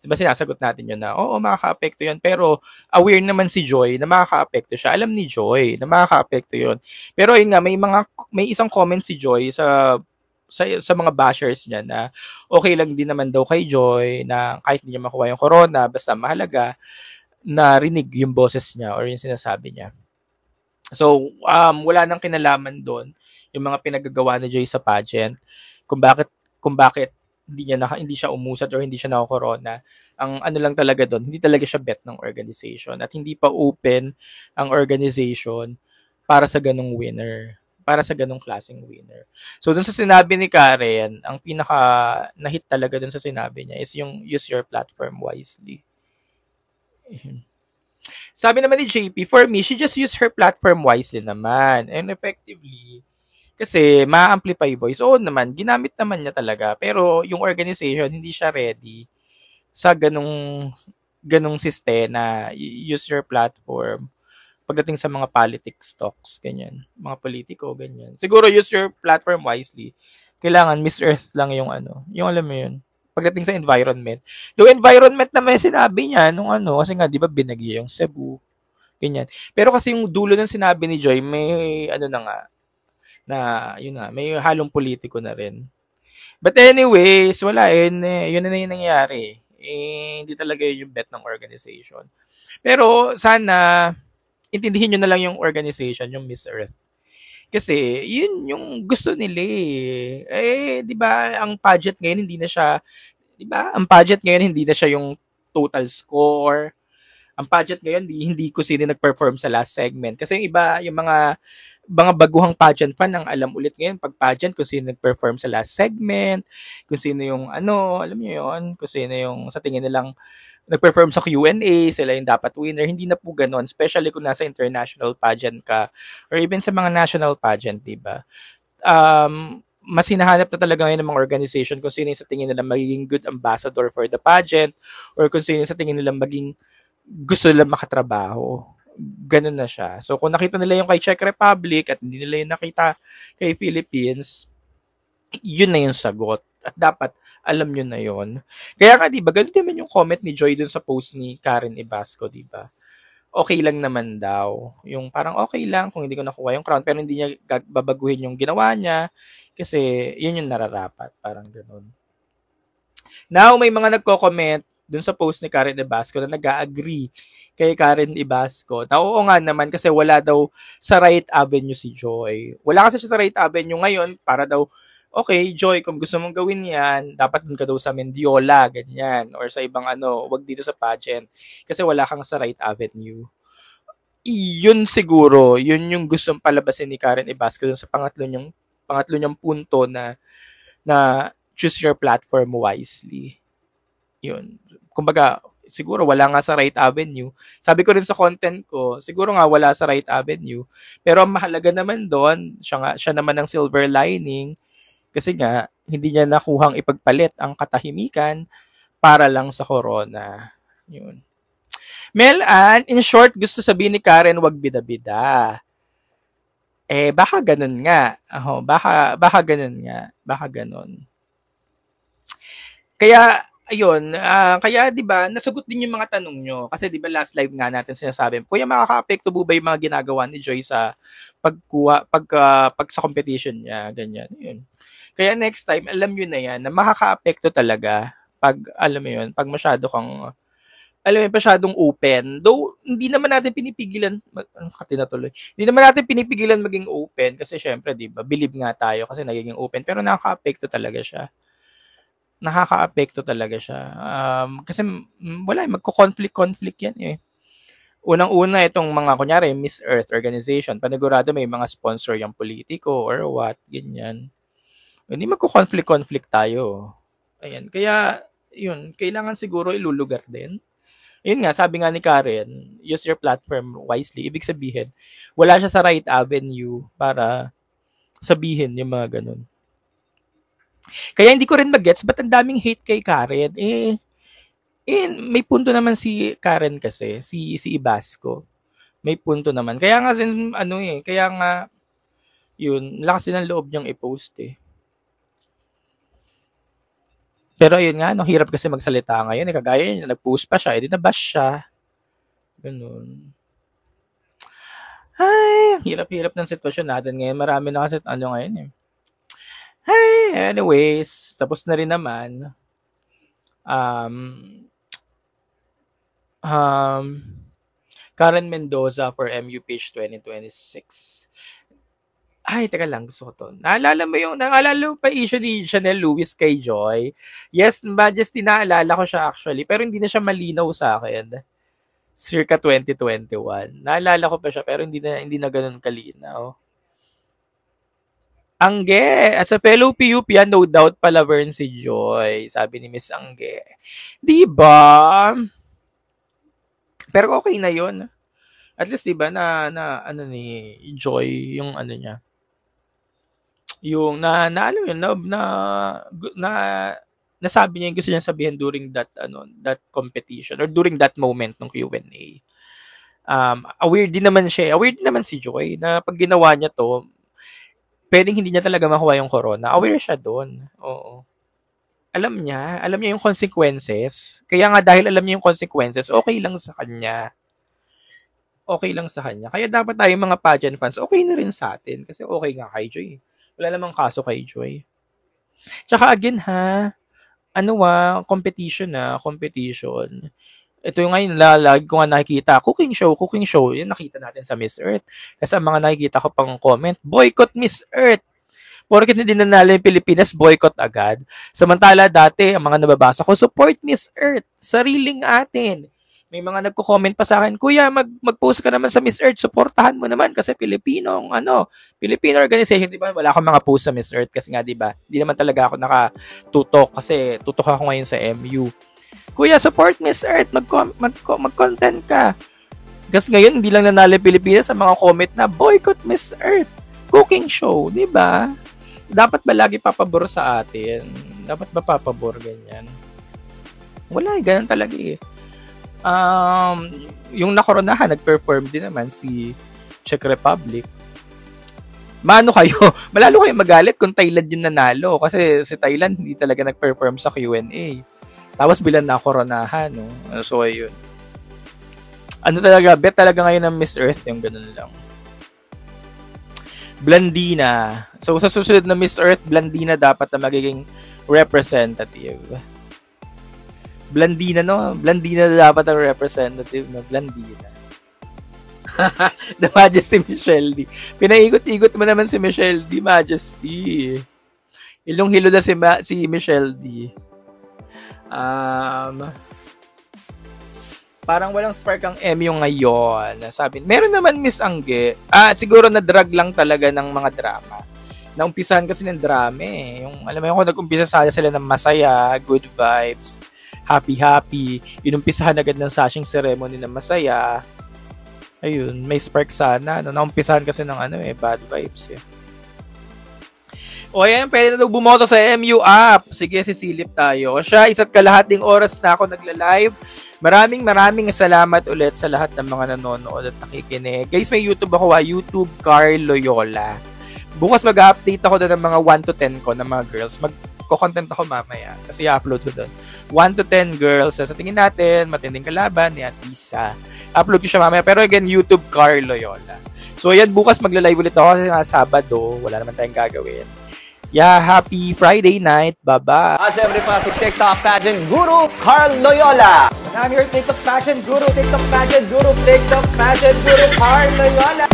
Diba sinasagot natin yun na, oo, makaka-apekto yun. Pero aware naman si Joy na makaka-apekto siya. Alam ni Joy na makaka-apekto yun. Pero yun nga, may isang comment si Joy sa mga bashers niya na okay lang din naman daw kay Joy na kahit hindi niya makuha yung corona, basta mahalaga na rinig yung boses niya or yung sinasabi niya. So, wala nang kinalaman doon yung mga pinagagawa ni Joy sa pageant kung bakit hindi siya umusad or hindi siya naka-corona. Ang ano lang talaga doon, hindi talaga siya bet ng organization at hindi pa open ang organization para sa ganung winner, para sa ganung klaseng winner. So dun sa sinabi ni Karen, ang pinaka na-hit talaga dun sa sinabi niya is yung use your platform wisely. Sabi naman ni JP, for me, she just used her platform wisely naman and effectively. Kasi ma-amplify voice. Oo naman, ginamit naman niya talaga. Pero yung organization, hindi siya ready sa ganung sistema. Use your platform pagdating sa mga politics talks, ganyan. Mga politiko, ganyan. Siguro use your platform wisely. Kailangan Miss Earth lang yung yung alam mo yun. Pagdating sa environment. Though environment naman sinabi niya nung kasi nga, di ba, binagyo yung Cebu. Ganyan. Pero kasi yung dulo ng sinabi ni Joy, may yun na, may halong politiko na rin. But anyways, wala yun na yung nangyayari. Hindi talaga yun yung bet ng organization. Pero sana intindihin nyo na lang yung organization, yung Miss Earth. Kasi yun yung gusto nila di ba, ang pageant ngayon hindi na siya, di ba? Ang pageant ngayon hindi na siya yung total score. Ang pageant ngayon hindi ko sino nag-perform sa last segment. Kasi yung iba, yung mga baguhang pageant fan ang alam ulit ngayon pag pageant kung sino nag-perform sa last segment, kung sino yung alam niyo yun, kung sino yung sa tingin nilang nag-perform sa Q&A, sila yung dapat winner. Hindi na po ganoon, especially kung nasa international pageant ka or even sa mga national pageant, di ba? Mas hinahanap na talaga ngayon ng mga organization kung sino yung sa tingin nila magiging good ambassador for the pageant or kung sino yung sa tingin nila maging gusto nila makatrabaho. Ganun na siya. So, kung nakita nila yung kay Czech Republic at hindi nila yung nakita kay Philippines, yun na yung sagot. At dapat, alam nyo na yun. Kaya nga, diba, ganun din yung comment ni Joy dun sa post ni Karen Ibasco, diba? Okay lang naman daw. Yung parang okay lang kung hindi ko nakuha yung crown, pero hindi niya babaguhin yung ginawa niya kasi yun yung nararapat. Parang ganun. Now, may mga nagko-comment dun sa post ni Karen Ibasco na nag-agree kay Karen Ibasco. Na oo nga naman kasi wala daw sa right avenue si Joy. Wala kasi siya sa right avenue ngayon para daw, okay, Joy, kung gusto mong gawin yan, dapat dun ka daw sa Mendiola, ganyan, or sa ibang wag dito sa pageant. Kasi wala kang sa right avenue. Yun siguro, yun yung gustong palabasin ni Karen Ibasco dun sa pangatlo niyang punto na choose your platform wisely. Yun. Kumbaga, siguro wala nga sa right avenue. Sabi ko rin sa content ko, siguro nga wala sa right avenue. Pero ang mahalaga naman doon, siya naman ang silver lining kasi nga, hindi niya nakuhang ipagpalit ang katahimikan para lang sa corona. Yun. Mel Ann, in short, gusto sabihin ni Karen, wag bida-bida. Baka ganun nga. Baka ganun nga. Baka ganun. Kaya, ayun, kaya 'di ba, nasagot din yung mga tanong nyo. Kasi 'di ba last live nga natin sinasabi, kuya makaka-apekto po ba yung mga ginagawa ni Joy sa pag sa competition niya, ganyan. Yun. Kaya next time, alam nyo na yan, na makaka-apekto talaga pag, alam mo yun, pag masyado kang, alam mo yun, masyadong open. Though, hindi naman natin pinipigilan, hindi naman natin pinipigilan maging open kasi syempre, di ba, believe nga tayo kasi nagiging open, pero nakaka-apekto talaga siya. Nakaka-apekto talaga siya. Kasi wala, magko-conflict yan eh. Unang-una itong mga, kunyari, Miss Earth organization, panigurado may mga sponsor yung politiko or what, ganyan. Hindi magko-conflict tayo. Ayan, kaya, yun, kailangan siguro ilulugar din. Yun nga, sabi nga ni Karen, use your platform wisely. Ibig sabihin, wala siya sa right avenue para sabihin yung mga ganun. Kaya hindi ko rin mag-gets, ba't ang daming hate kay Karen? May punto naman si Karen kasi, si Ibasco. May punto naman. Kaya nga, kaya nga, yun, lakas din ang loob niyang i-post eh. Pero yun nga, hirap kasi magsalita ngayon. Kagaya yun, nag-post pa siya, nabash siya. Ganun. Ay, hirap-hirap ng sitwasyon natin ngayon. Marami na kasi ngayon eh. Ay, anyways, tapos na rin naman. Karen Mendoza for MUPH 2026. Ay, teka lang, gusto ko to. Naalala mo pa issue ni Chanel Lewis kay Joy? Yes, Majesty, naalala ko siya actually, pero hindi na siya malinaw sa akin. Circa 2021. Naalala ko pa siya, pero hindi na ganun kalinaw. Angge, as a fellow PUP, no doubt palavern si Joy, sabi ni Miss Angge. Diba? Pero okay na yun. At least, diba, na ni Joy, yung niya. Yung, alam yun, nasabi niya yung gusto niya sabihin during that competition or during that moment ng Q&A. Aware din naman si Joy na pag ginawa niya to, pwedeng hindi niya talaga makuha yung corona. Aware siya doon. Oo. Alam niya yung consequences. Kaya nga dahil alam niya yung consequences, okay lang sa kanya. Kaya dapat tayo mga pageant fans, okay na rin sa atin. Kasi okay nga kay Joy. Wala namang kaso kay Joy. Tsaka again competition. Ito yung ngayon, lagi ko nga nakikita, cooking show, yun nakita natin sa Miss Earth. Kasi ang mga nakikita ko pang comment, boycott Miss Earth. Porket hindi nanalo yung Pilipinas, boycott agad. Samantala dati, ang mga nababasa ko, support Miss Earth, sariling atin. May mga nagko-comment pa sa akin, kuya, mag-post ka naman sa Miss Earth, supportahan mo naman kasi Filipino organization, di ba? Wala akong mga post sa Miss Earth kasi nga, di ba? Hindi naman talaga ako nakatutok kasi tutok ako ngayon sa MU. Kuya, support Miss Earth, mag-content ka. Kasi ngayon, hindi lang nanalo Pilipinas sa mga comment na boycott Miss Earth, cooking show, di ba? Dapat ba lagi papabor sa atin? Dapat ba papabor ganyan? Wala, ganyan talaga eh. Yung nakoronahan, nag-perform din naman si Czech Republic. Malalo kayo magalit kung Thailand yung nanalo kasi si Thailand hindi talaga nag-perform sa Q&A. Tapos bilang nakoronahan, no? So, ayun. Bet talaga ngayon ng Miss Earth, yung ganun lang. Blandina. So, sa susunod na Miss Earth, Blandina dapat na magiging representative. Blandina dapat ang representative na Blandina. The Majesty Michelle D. Pinaikot-ikot mo naman si Michelle D, Majesty. Hilong-hilo na si Michelle D. Parang walang spark ang MU ngayon. Sabi, meron naman Miss Angge. Siguro na drag lang talaga ng mga drama. Naumpisahan kasi ng drama eh. Yung, alam mo yung kung nag-umpisa sila ng masaya, good vibes, happy. Inumpisahan agad ng sashing ceremony na masaya. Ayun, may spark sana. Naumpisahan kasi ng bad vibes eh. O yan, pwede na daw bumoto sa MU app. Sige, sisilip tayo. O siya, 1.5 oras na ako nagla-live. Maraming salamat ulit sa lahat ng mga nanonood at nakikinig. Guys, may YouTube ako, YouTube Carl Loyola. Bukas mag-update ako doon ng mga 1 to 10 ko ng mga girls. Mag-content ako mamaya kasi i-upload ko doon. 1 to 10 girls. Sa tingin natin, matinding kalaban, yan, isa. Upload ko siya mamaya. Pero again, YouTube Carl Loyola. So, yan, bukas magla-live ulit ako kasi nga Sabado. Wala naman tayong gagawin. Yeah, happy Friday night. Bye-bye. Siyempre pa si TikTok pageant guru Carl Loyola. And I'm your TikTok pageant guru, TikTok pageant guru, TikTok pageant guru Carl Loyola.